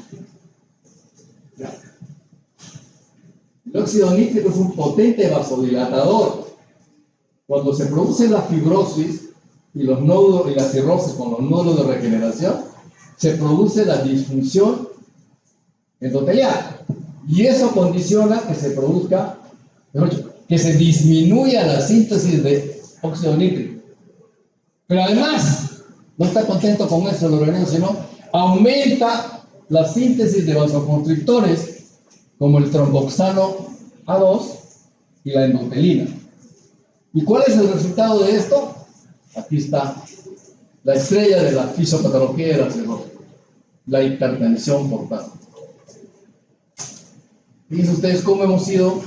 El óxido nítrico es un potente vasodilatador. Cuando se produce la fibrosis y los nódulos y la cirrosis con los nódulos de regeneración, se produce la disfunción endotelial. Y eso condiciona que se produzca, que se disminuya la síntesis de óxido nítrico. Pero además, no está contento con eso el organismo, sino aumenta la síntesis de vasoconstrictores como el tromboxano A2 y la endotelina. ¿Y cuál es el resultado de esto? Aquí está la estrella de la fisiopatología de la cirrosis, la hipertensión portal. Fíjense ustedes cómo hemos ido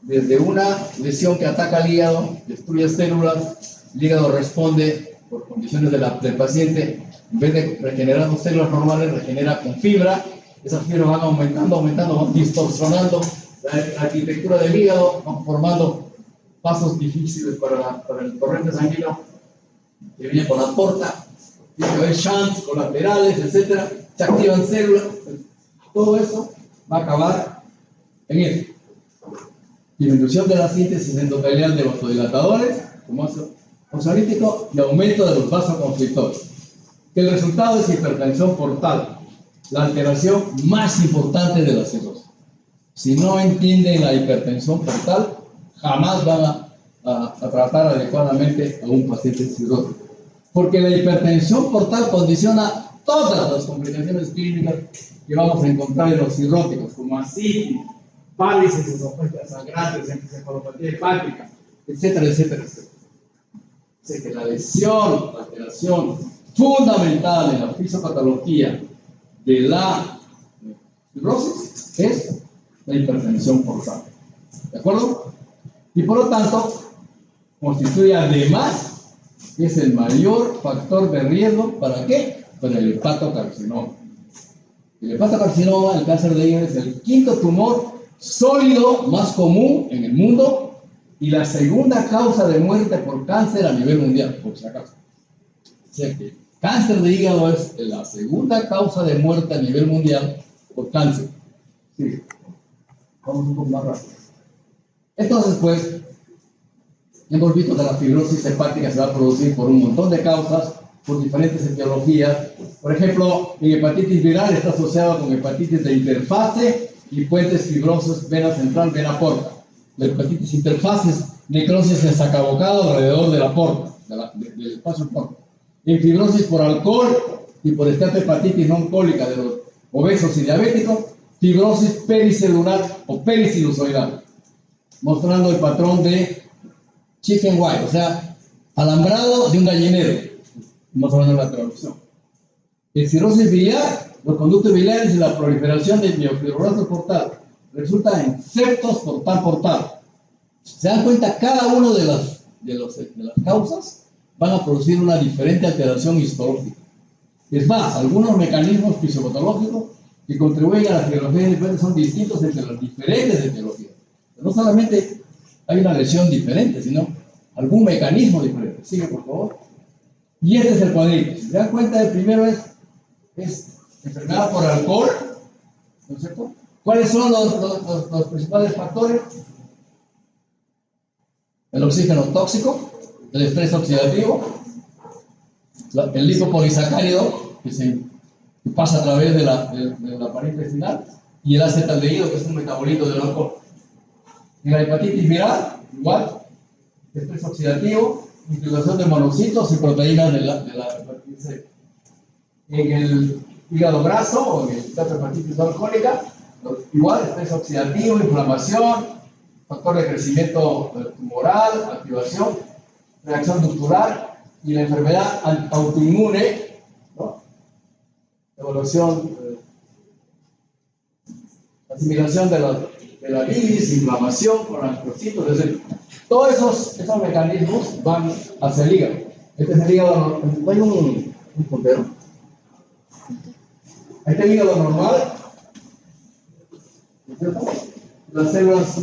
desde una lesión que ataca el hígado, destruye células, el hígado responde por condiciones del paciente, en vez de regenerar con células normales, regenera con fibra, esas fibras van aumentando, van distorsionando la arquitectura del hígado, van formando pasos difíciles para el torrente sanguíneo que viene por la porta, tiene que haber shunts colaterales, etc. Se activan células, todo eso va a acabar en eso. Disminución de la síntesis endotelial de vasodilatadores, como ansiolítico, y aumento de los vasoconstrictores. Que el resultado es hipertensión portal, la alteración más importante de la cirrosis. Si no entienden la hipertensión portal, jamás van a tratar adecuadamente a un paciente cirrótico. Porque la hipertensión portal condiciona todas las complicaciones clínicas que vamos a encontrar en los cirróticos, como ascitis, parálisis esofágica sangrante, encefalopatía hepática, etcétera, etcétera, etcétera. O sea que la lesión, la alteración fundamental en la fisiopatología de la cirrosis es la hipertensión portal. ¿De acuerdo? Y por lo tanto, constituye además, es el mayor factor de riesgo, ¿para qué? Para el hepatocarcinoma. El hepatocarcinoma, el cáncer de hígado, es el quinto tumor sólido más común en el mundo y la segunda causa de muerte por cáncer a nivel mundial, por si acaso. O sea que cáncer de hígado es la segunda causa de muerte a nivel mundial por cáncer. Sí. Vamos un poco más rápido. Entonces, pues, hemos visto que la fibrosis hepática se va a producir por un montón de causas, por diferentes etiologías. Por ejemplo, en hepatitis viral está asociado con hepatitis de interfase y puentes fibrosos vena central, vena porta. La hepatitis interfase es necrosis en sacabocado alrededor de la porta, del espacio porta. En fibrosis por alcohol y por hepatitis no oncólica de los obesos y diabéticos, fibrosis pericelular o perisinusoidal, mostrando el patrón de chicken wire, o sea, alambrado de un gallinero, mostrando la traducción. En cirrosis biliar, los conductos biliares y la proliferación de miofibroblastos portal resulta en septos portal. ¿Se dan cuenta? Cada uno de las causas van a producir una diferente alteración histológica. Es más, algunos mecanismos fisiopatológicos que contribuyen a la etiología diferente son distintos entre las diferentes etiologías. Pero no solamente hay una lesión diferente, sino algún mecanismo diferente. Sigue, por favor. Y este es el cuadrito. Si se dan cuenta, el primero es enfermedad por alcohol, ¿no es cierto? ¿Cuáles son los principales factores? El oxígeno tóxico, el estrés oxidativo, el lipopolisacárido que pasa a través de la pared intestinal, y el acetaldehído, que es un metabolito del alcohol. En la hepatitis viral, igual, estrés oxidativo, infiltración de monocitos y proteínas de la hepatitis C. En el hígado graso, o en el caso de hepatitis alcohólica, igual, estrés oxidativo, inflamación, factor de crecimiento tumoral, activación, reacción ductular y la enfermedad autoinmune, ¿no? Evolución, asimilación de la bilis, inflamación con angiocitos, es decir, todos esos mecanismos van hacia el hígado. Este es el hígado, hay un puntero. Este es el hígado normal, las células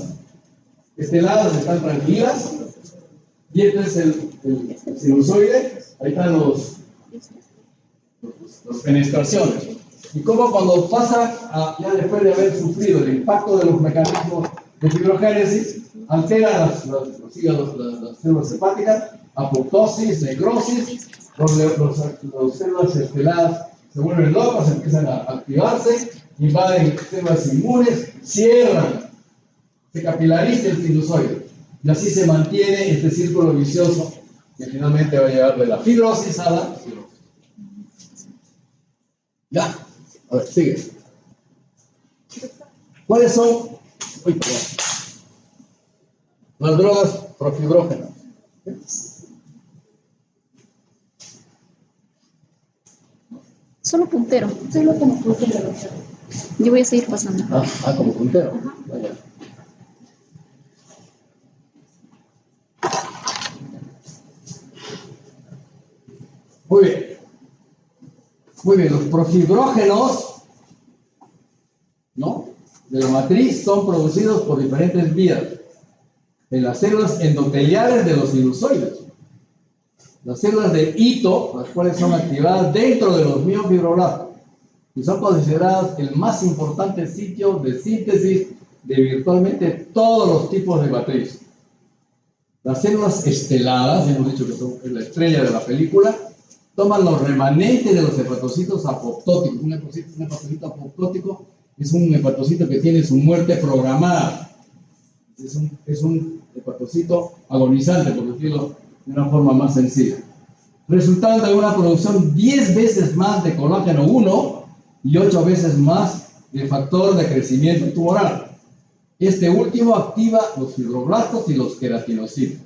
esteladas están tranquilas, y este es el sinusoide, ahí están las fenestraciones. Y como cuando pasa, ya después de haber sufrido el impacto de los mecanismos de fibrogénesis, altera los hígados, las células hepáticas, apoptosis, necrosis, las células esteladas se vuelven locas, empiezan a activarse, invaden células inmunes, cierran, se capilariza el sinusoide. Y así se mantiene este círculo vicioso que finalmente va a llevar de la fibrosis a la cirrosis. Ya, a ver, sigue. ¿Cuáles son las drogas profibrógenas? Solo puntero. Solo como puntero. Yo voy a seguir pasando. Como puntero. Vaya. Muy bien. Muy bien, los profibrógenos, ¿no?, de la matriz son producidos por diferentes vías en las células endoteliales de los sinusoides. Las células de hito, las cuales son activadas dentro de los miofibroblastos y son consideradas el más importante sitio de síntesis de virtualmente todos los tipos de matriz. Las células esteladas, hemos dicho que son la estrella de la película, toman los remanentes de los hepatocitos apoptóticos. Un hepatocito apoptótico es un hepatocito que tiene su muerte programada. Es un hepatocito agonizante, por decirlo de una forma más sencilla, resultando en una producción 10 veces más de colágeno 1 y 8 veces más de factor de crecimiento tumoral. Este último activa los fibroblastos y los queratinocitos.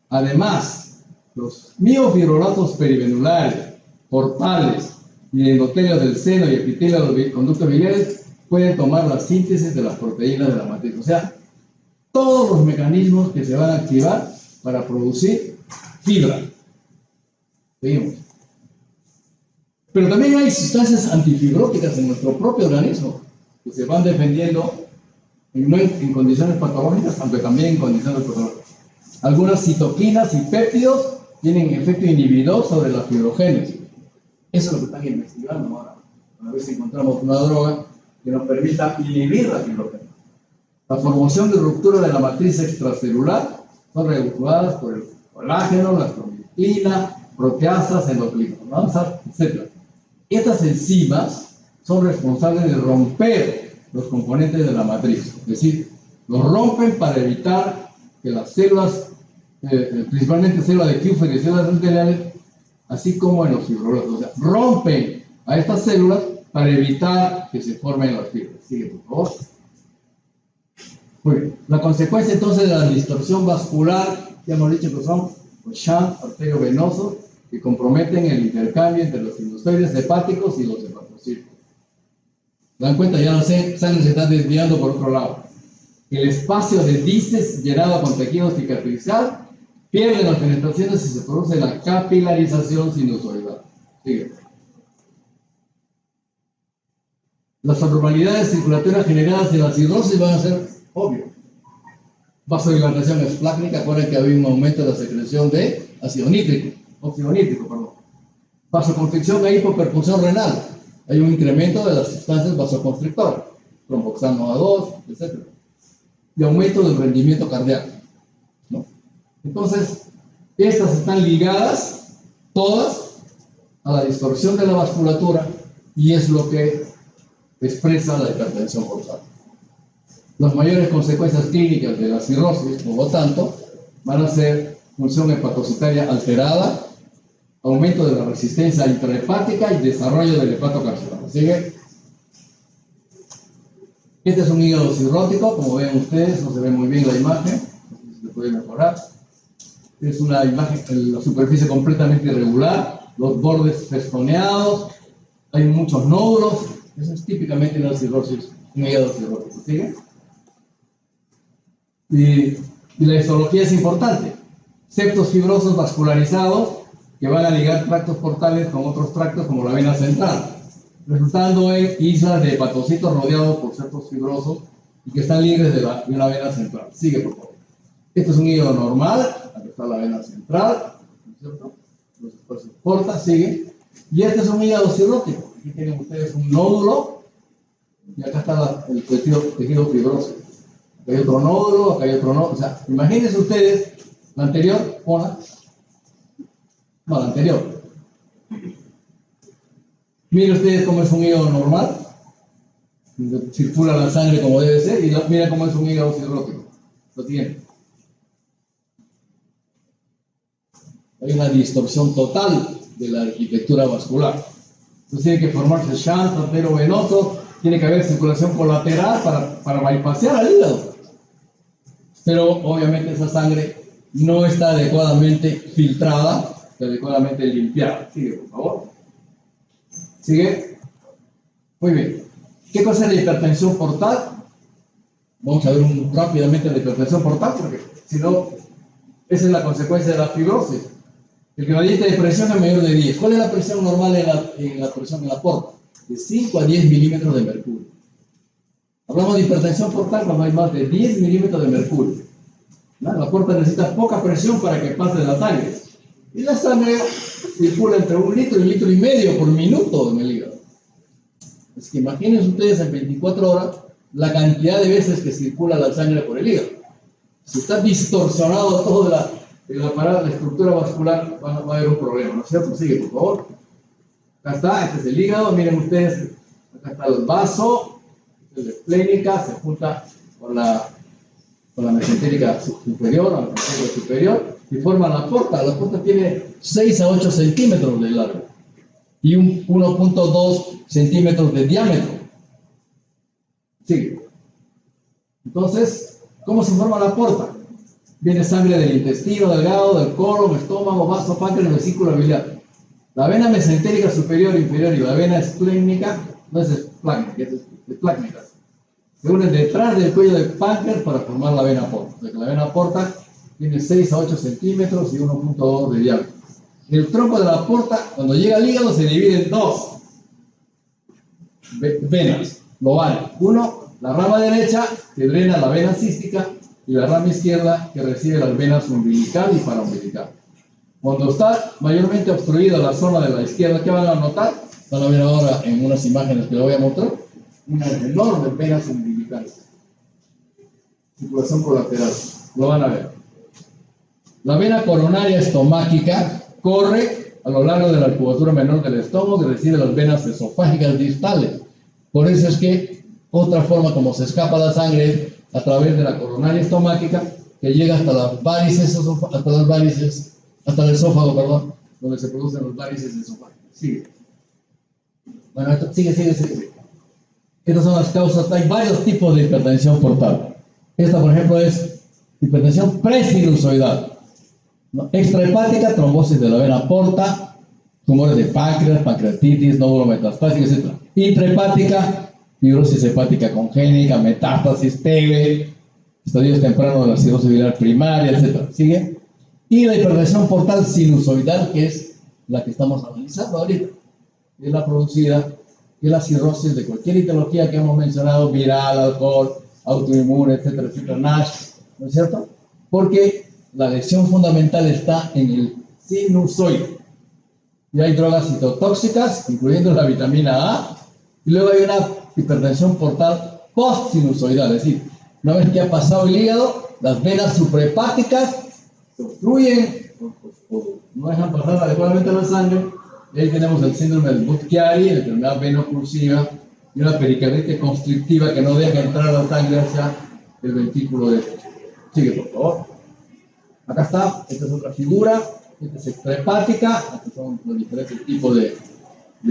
Además, los miofibroblastos perivenulares, portales y endotelios del seno y epitelio de los conductos biliares pueden tomar la síntesis de las proteínas de la matriz. O sea, todos los mecanismos que se van a activar para producir fibra. Seguimos. Pero también hay sustancias antifibróticas en nuestro propio organismo que se van defendiendo no en condiciones patológicas, aunque también en condiciones patológicas. Algunas citoquinas y péptidos tienen efecto inhibidor sobre la fibrogénesis. Eso es lo que están investigando ahora, a ver si encontramos una droga que nos permita inhibir la fibrogénesis. La formación de ruptura de la matriz extracelular son reguladas por el colágeno, la acromitina, proteasas, endoclinonas, etc. Estas enzimas son responsables de romper los componentes de la matriz, es decir, los rompen para evitar que las células, principalmente células de Kupffer y células endoteliales, así como en los fibroblastos, o sea, rompen a estas células para evitar que se formen las fibras. Sigue, por favor. Muy bien. La consecuencia entonces de la distorsión vascular, ya hemos dicho que son los shunts arteriovenosos que comprometen el intercambio entre los sinusoides hepáticos y los hepatocitos. ¿Se dan cuenta? Ya la sangre se está desviando por otro lado. El espacio de dices llenado con tejido cicatricial pierde las penetraciones y se produce la capilarización sinusoidal. Sigue. Las anormalidades circulatorias generadas en la cirrosis van a ser obvio. Vasodilatación esplácnica, acuérdense que había un aumento de la secreción de óxido nítrico, perdón. Vasoconstricción e hipoperfusión renal. Hay un incremento de las sustancias vasoconstrictoras, tromboxano A2, etc. Y aumento del rendimiento cardíaco, ¿no? Entonces, estas están ligadas todas a la distorsión de la vasculatura y es lo que expresa la hipertensión portal. Las mayores consecuencias clínicas de la cirrosis, por lo tanto, van a ser función hepatocitaria alterada, aumento de la resistencia intrahepática y desarrollo del hepatocarcinoma. ¿Sigue? Este es un hígado cirrótico, como ven ustedes, no se ve muy bien la imagen, no sé si se puede mejorar. Es una imagen, la superficie completamente irregular, los bordes festoneados, hay muchos nódulos. Eso es típicamente una cirrosis, un hígado cirrótico. ¿Sigue? Y la histología es importante. Septos fibrosos vascularizados que van a ligar tractos portales con otros tractos como la vena central, resultando en islas de hepatocitos rodeados por septos fibrosos y que están libres de una vena central. Sigue, por favor. Este es un hígado normal, aquí está la vena central, ¿no es cierto? Los espacios portas, sigue. Y este es un hígado cirrótico. Aquí tienen ustedes un nódulo y acá está el tejido fibroso. Acá hay otro nódulo, acá hay otro nódulo. O sea, imagínense ustedes, la anterior, la anterior. Miren ustedes cómo es un hígado normal. Circula la sangre como debe ser. Y miren cómo es un hígado cirrótico. Lo tiene. Hay una distorsión total de la arquitectura vascular. Entonces tiene que formarse shunt arteriovenoso, tiene que haber circulación colateral para bypassear al hígado. Pero obviamente esa sangre no está adecuadamente filtrada, adecuadamente limpiada. Sigue, por favor. ¿Sigue? Muy bien. ¿Qué cosa es la hipertensión portal? Vamos a ver rápidamente la hipertensión portal, porque si no, esa es la consecuencia de la fibrosis. El gradiente de presión es mayor de 10. ¿Cuál es la presión normal en la presión en la porta? De 5 a 10 milímetros de mercurio. Hablamos de hipertensión portal cuando hay más de 10 milímetros de mercurio. ¿No? La porta necesita poca presión para que pase la sangre. Y la sangre circula entre 1 litro y 1,5 litros por minuto en el hígado. Es que imagínense ustedes en 24 horas la cantidad de veces que circula la sangre por el hígado. Si está distorsionado todo el aparato, la estructura vascular, va a haber un problema, ¿no es cierto? Sigue, por favor. Acá está, este es el hígado, miren ustedes, acá está el vaso, el esplénica, se junta con la mesentérica superior, o la mesentérica superior, y forma la porta. La porta tiene 6 a 8 centímetros de largo y 1,2 centímetros de diámetro. Sigue. Entonces, ¿cómo se forma la porta? Viene sangre del intestino delgado, del colon, estómago, vaso, páncreas, vesícula biliar. La vena mesentérica superior e inferior y la vena esplénica no es esplénica, es esplénica. Se unen detrás del cuello del páncreas para formar la vena porta. O sea que la vena porta tiene 6 a 8 centímetros y 1,2 de diámetro. El tronco de la porta, cuando llega al hígado, se divide en 2 venas globales. Uno, la rama derecha, que drena la vena cística, y la rama izquierda, que recibe las venas umbilical y paraumbilical. Cuando está mayormente obstruida la zona de la izquierda, ¿qué van a notar? Van a ver ahora en unas imágenes que les voy a mostrar, unas enormes venas umbilicales. Circulación colateral. Lo van a ver. La vena coronaria estomáquica corre a lo largo de la curvatura menor del estómago y recibe las venas esofágicas distales. Por eso es que otra forma como se escapa la sangre a través de la coronaria estomáquica, que llega hasta las varices, hasta el esófago, perdón, donde se producen los varices esofágicos. Sigue. Bueno, sigue. Estas son las causas. Hay varios tipos de hipertensión portal. Esta, por ejemplo, es hipertensión presinusoidal, ¿no? Extrahepática, trombosis de la vena porta, tumores de páncreas, pancreatitis, nódulo metastásico, etc. Intrahepática, fibrosis hepática congénita, metástasis, TB, estadios tempranos de la cirrosis biliar primaria, etc. ¿Sigue? Y la hipertensión portal sinusoidal, que es la que estamos analizando ahorita, es la producida de la cirrosis de cualquier etiología que hemos mencionado, viral, alcohol, autoinmune, etcétera, etcétera, NASH, ¿no es cierto? Porque la lesión fundamental está en el sinusoide. Y hay drogas citotóxicas, incluyendo la vitamina A, y luego hay una hipertensión portal post-sinusoidal, es decir, una vez que ha pasado el hígado, las venas suprahepáticas se obstruyen, o no dejan pasar adecuadamente la sangre, y ahí tenemos el síndrome de Budd-Chiari, la enfermedad veno-oclusiva, y una pericarditis constrictiva que no deja entrar la sangre hacia el ventrículo derecho. Sigue, por favor. Acá está, esta es otra figura, esta es extrahepática, estos son los diferentes tipos de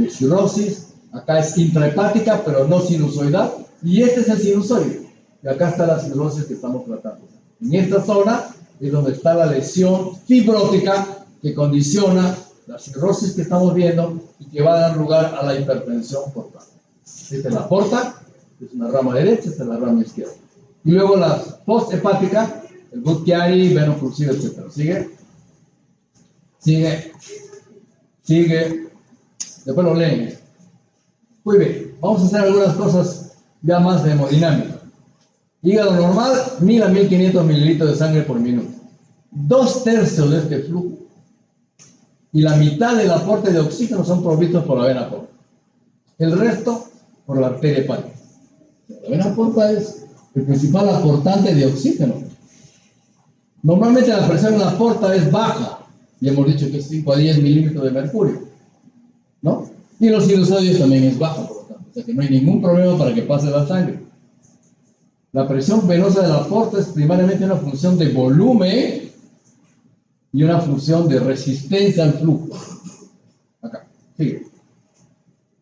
cirrosis. Acá es intrahepática, pero no sinusoidal, y este es el sinusoide. Y acá está la cirrosis que estamos tratando. En esta zona es donde está la lesión fibrótica que condiciona la cirrosis que estamos viendo y que va a dar lugar a la hipertensión portal. Esta es la porta, es una rama derecha, esta es la rama izquierda. Y luego las posthepáticas, el Budd-Chiari, veno-oclusiva, etc. Sigue. Después lo leen. Muy bien, vamos a hacer algunas cosas ya más de hemodinámica. Hígado normal, 1000 a 1500 mililitros de sangre por minuto. 2/3 de este flujo y la mitad del aporte de oxígeno son provistos por la vena porta. El resto por la arteria hepática. La vena porta es el principal aportante de oxígeno. Normalmente la presión en la porta es baja, y hemos dicho que es 5 a 10 milímetros de mercurio, ¿no? Y los sinusoides también es bajo, por lo tanto, o sea que no hay ningún problema para que pase la sangre. La presión venosa de la porta es primariamente una función de volumen y una función de resistencia al flujo. Acá, sigue.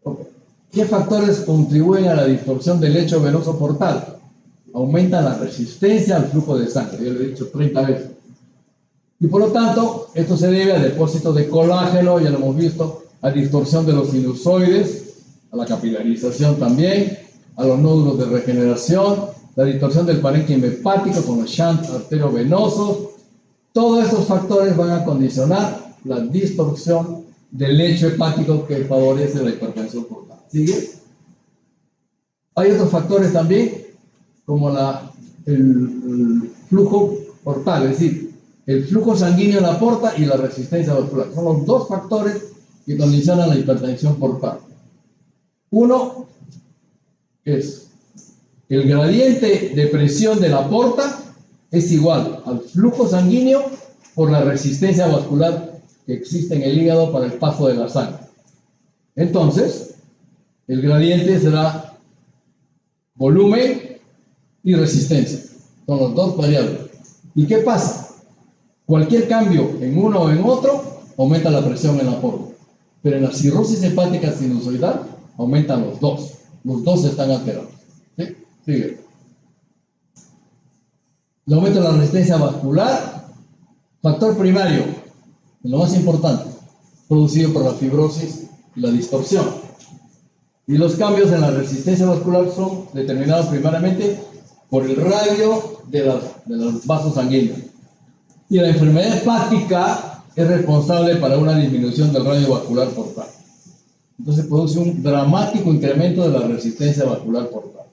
Okay. ¿Qué factores contribuyen a la distorsión del lecho venoso portal? Aumenta la resistencia al flujo de sangre, yo lo he dicho 30 veces. Y por lo tanto, esto se debe al depósito de colágeno, ya lo hemos visto, a distorsión de los sinusoides, a la capilarización también, a los nódulos de regeneración, la distorsión del parénquima hepático con los shunts arteriovenosos. Todos estos factores van a condicionar la distorsión del lecho hepático que favorece la hipertensión portal. ¿Sigue? Hay otros factores también, como el flujo portal, es decir, el flujo sanguíneo en la porta y la resistencia vascular. Son los dos factores que condicionan la hipertensión portal. Uno es el gradiente de presión de la porta es igual al flujo sanguíneo por la resistencia vascular que existe en el hígado para el paso de la sangre. Entonces, el gradiente será volumen y resistencia. Son los dos variables. ¿Y qué pasa? Cualquier cambio en uno o en otro aumenta la presión en la porta. Pero en la cirrosis hepática sinusoidal aumentan los dos. Los dos están alterados. ¿Sí? Sigue. El aumento de la resistencia vascular, factor primario, lo más importante, producido por la fibrosis y la distorsión. Y los cambios en la resistencia vascular son determinados primariamente por el radio de los vasos sanguíneos. Y la enfermedad hepática es responsable para una disminución del radio vascular portal. Entonces produce un dramático incremento de la resistencia vascular portal.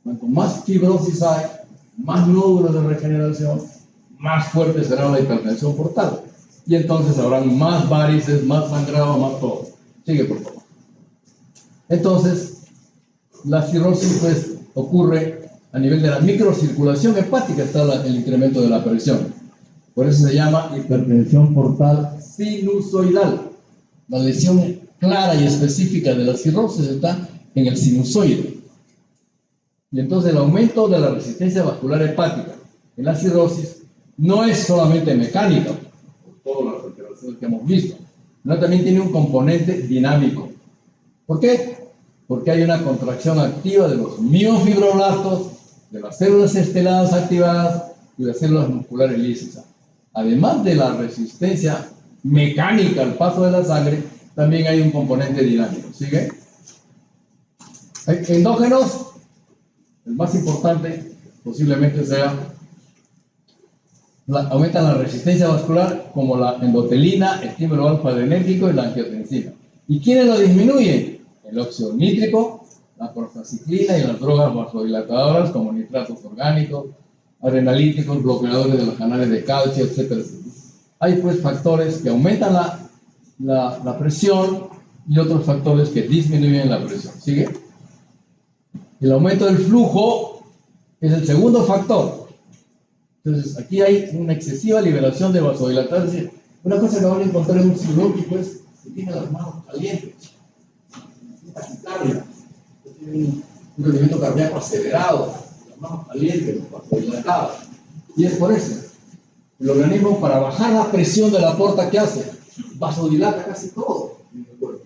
Cuanto más fibrosis hay, más nódulos de regeneración, más fuerte será la hipertensión portal. Y entonces habrán más varices, más sangrado, más todo. Sigue, por favor. Entonces, la cirrosis pues, ocurre a nivel de la microcirculación hepática, está el incremento de la presión. Por eso se llama hipertensión portal sinusoidal. La lesión clara y específica de la cirrosis está en el sinusoide. Y entonces el aumento de la resistencia vascular hepática en la cirrosis no es solamente mecánica, por todas las alteraciones que hemos visto, sino también tiene un componente dinámico. ¿Por qué? Porque hay una contracción activa de los miofibroblastos, de las células esteladas activadas y de las células musculares lisas. Además de la resistencia mecánica al paso de la sangre, también hay un componente dinámico. ¿Sigue? Hay endógenos. El más importante posiblemente sea aumenta la resistencia vascular como la endotelina, estímulo alfa-adrenérgico y la angiotensina. ¿Y quiénes lo disminuyen? El óxido nítrico, la prostacyclina y las drogas vasodilatadoras como nitratos orgánicos, adrenalíticos, bloqueadores de los canales de calcio, etcétera, etcétera. Hay pues factores que aumentan la presión y otros factores que disminuyen la presión. ¿Sigue? El aumento del flujo es el segundo factor. Entonces, aquí hay una excesiva liberación de vasodilatadores. Es decir, una cosa que van a encontrar en un cirúrgico es que tiene las manos calientes, taquicardia, tiene un rendimiento cardíaco acelerado, las manos calientes, vasodilatadas. Y es por eso. El organismo, para bajar la presión de la porta, ¿qué hace? Vasodilata casi todo en el cuerpo,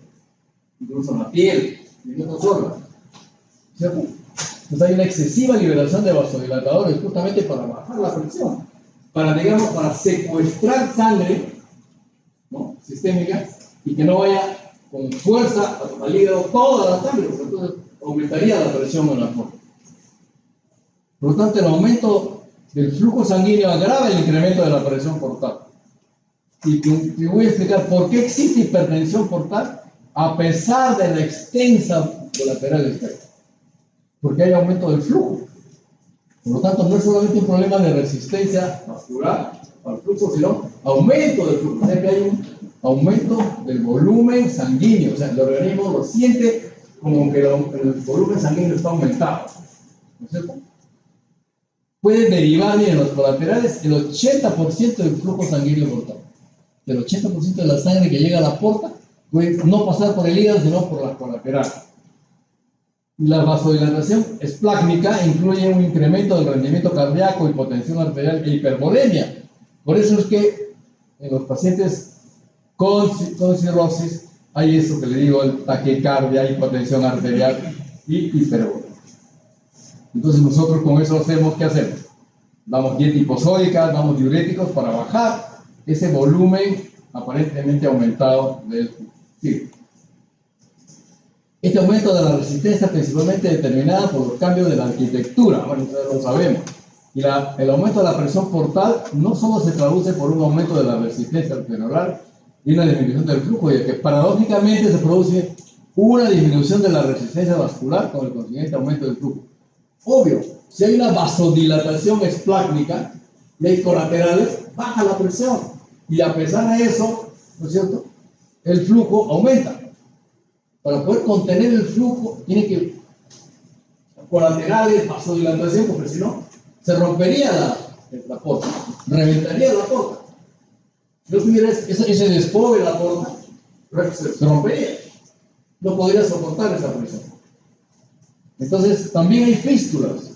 incluso en la piel, en otros órganos. ¿Cierto? Entonces hay una excesiva liberación de vasodilatadores justamente para bajar la presión, para secuestrar sangre, ¿no?, sistémica, y que no vaya con fuerza al hígado toda la sangre, porque entonces aumentaría la presión en la porta. Por lo tanto, el aumento del flujo sanguíneo agrava el incremento de la presión portal. Y te voy a explicar por qué existe hipertensión portal a pesar de la extensa colateral externa. Porque hay aumento del flujo. Por lo tanto, no es solamente un problema de resistencia vascular al flujo, sino aumento del flujo. O sea que hay un aumento del volumen sanguíneo. O sea, el organismo lo siente como que el volumen sanguíneo está aumentado. ¿No es cierto? Puede derivar en los colaterales el 80% del flujo sanguíneo portal. El 80% de la sangre que llega a la porta puede no pasar por el hígado, sino por la colateral. La vasodilatación esplácnica incluye un incremento del rendimiento cardíaco, hipotensión arterial e hipervolemia. Por eso es que en los pacientes con cirrosis hay eso que le digo, el taquicardia, hipotensión arterial y hipervolemia. Entonces nosotros con eso hacemos, ¿qué hacemos? Damos dieta hiposódica, damos diuréticos para bajar ese volumen aparentemente aumentado del flujo. Sí. Este aumento de la resistencia es principalmente determinada por los cambios de la arquitectura, bueno, ustedes lo sabemos. Y el aumento de la presión portal no solo se traduce por un aumento de la resistencia alveolar y una disminución del flujo, ya que paradójicamente se produce una disminución de la resistencia vascular con el consiguiente aumento del flujo. Obvio, si hay una vasodilatación esplácnica y hay colaterales, baja la presión. Y a pesar de eso, ¿no es cierto?, el flujo aumenta. Para poder contener el flujo, tiene que colaterales, vasodilatación, porque si no, se rompería la porta, reventaría la porta. Si no tuviera ese despojo de la porta, se rompería. No podría soportar esa presión. Entonces, también hay fístulas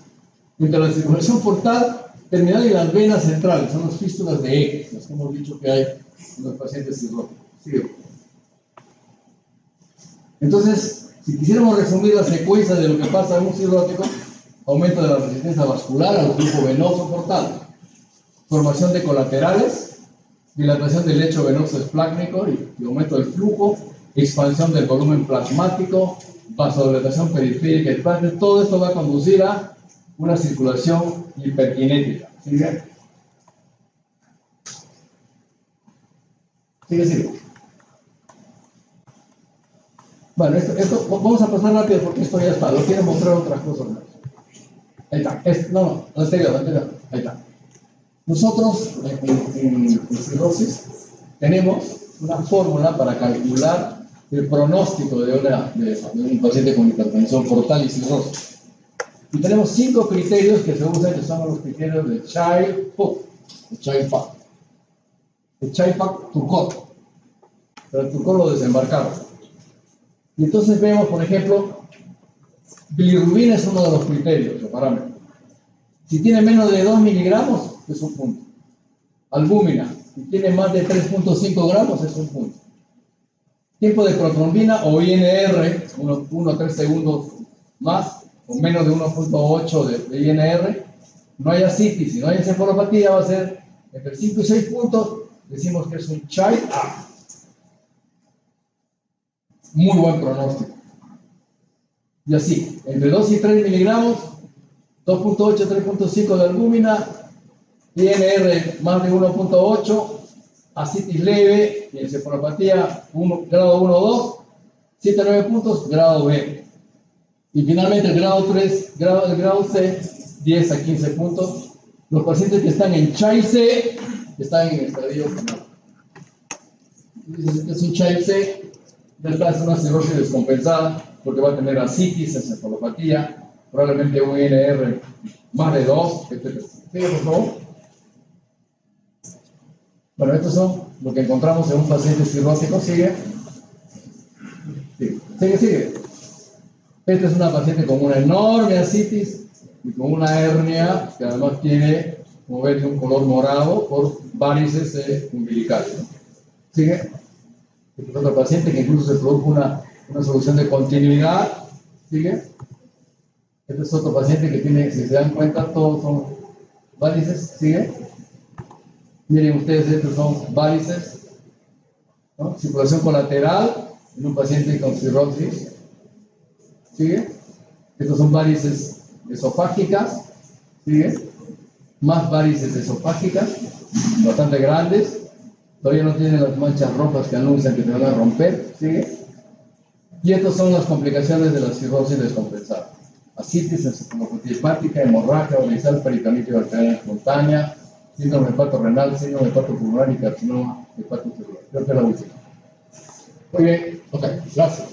entre la circulación portal terminal y las venas centrales. Son las fístulas de eje, las que hemos dicho que hay en los pacientes cirróticos. ¿Sí? Entonces, si quisiéramos resumir la secuencia de lo que pasa en un cirrótico: aumento de la resistencia vascular al flujo venoso portal, formación de colaterales, dilatación del lecho venoso esplácnico y aumento del flujo, expansión del volumen plasmático, vasodilatación periférica y plástica. Todo esto va a conducir a una circulación hiperkinética. ¿Sigue? Sigue. Bueno, esto vamos a pasar rápido porque esto ya está. Lo quiero mostrar otras cosas más. Ahí está. Anterior. Ahí está. Nosotros en cirrosis tenemos una fórmula para calcular el pronóstico de un paciente con hipertensión portal y cirrosis. Y tenemos 5 criterios que se usan, que son los criterios de Child-Pugh. El Child-Pugh-Turcotte. Pero el Turcotte lo desembarcaron. Y entonces vemos, por ejemplo, bilirrubina es uno de los criterios, los parámetros. Si tiene menos de 2 miligramos, es un punto. Albúmina, si tiene más de 3.5 gramos, es un punto. Tiempo de protrombina o INR, 1 a 3 segundos más, o menos de 1.8 de INR. No hay ascitis, si no hay encefalopatía, va a ser entre 5 y 6 puntos. Decimos que es un Child-A. Muy buen pronóstico. Y así, entre 2 y 3 miligramos, 2.8, 3.5 de albúmina, INR más de 1.8, ascitis leve y encefalopatía grado 1 o 2, 7 a 9 puntos, grado B. Y finalmente el grado 3, el grado C, 10 a 15 puntos. Los pacientes que están en Child-C están en el estadio final. Este es un Child-C. Esta es una cirrosis descompensada porque va a tener ascitis, encefalopatía, probablemente un INR más de 2, etc. Sigue, por favor. Bueno, estos son lo que encontramos en un paciente cirrótico. Sigue. Sigue. Esta es una paciente con una enorme ascitis y con una hernia que además tiene, como ven, un color morado por varices umbilicales. Sigue. Este es otro paciente que incluso se produjo una solución de continuidad. ¿Sigue? Este es otro paciente que tiene, si se dan cuenta, todos son varices. ¿Sigue? Miren ustedes, estos son varices, ¿no? Circulación colateral en un paciente con cirrosis. ¿Sigue? Estos son varices esofágicas. ¿Sigue? Más varices esofágicas, bastante grandes. Todavía no tienen las manchas rojas que anuncian que se van a romper. ¿Sigue? Y estas son las complicaciones de la cirrosis descompensada: ascitis, encefalopatía hepática, hemorragia orizal, peritonitis arterial espontánea, síndrome hepatorenal, síndrome hepatopulmonar y carcinoma hepatocelular. Creo que es la última. Muy bien, ok, gracias.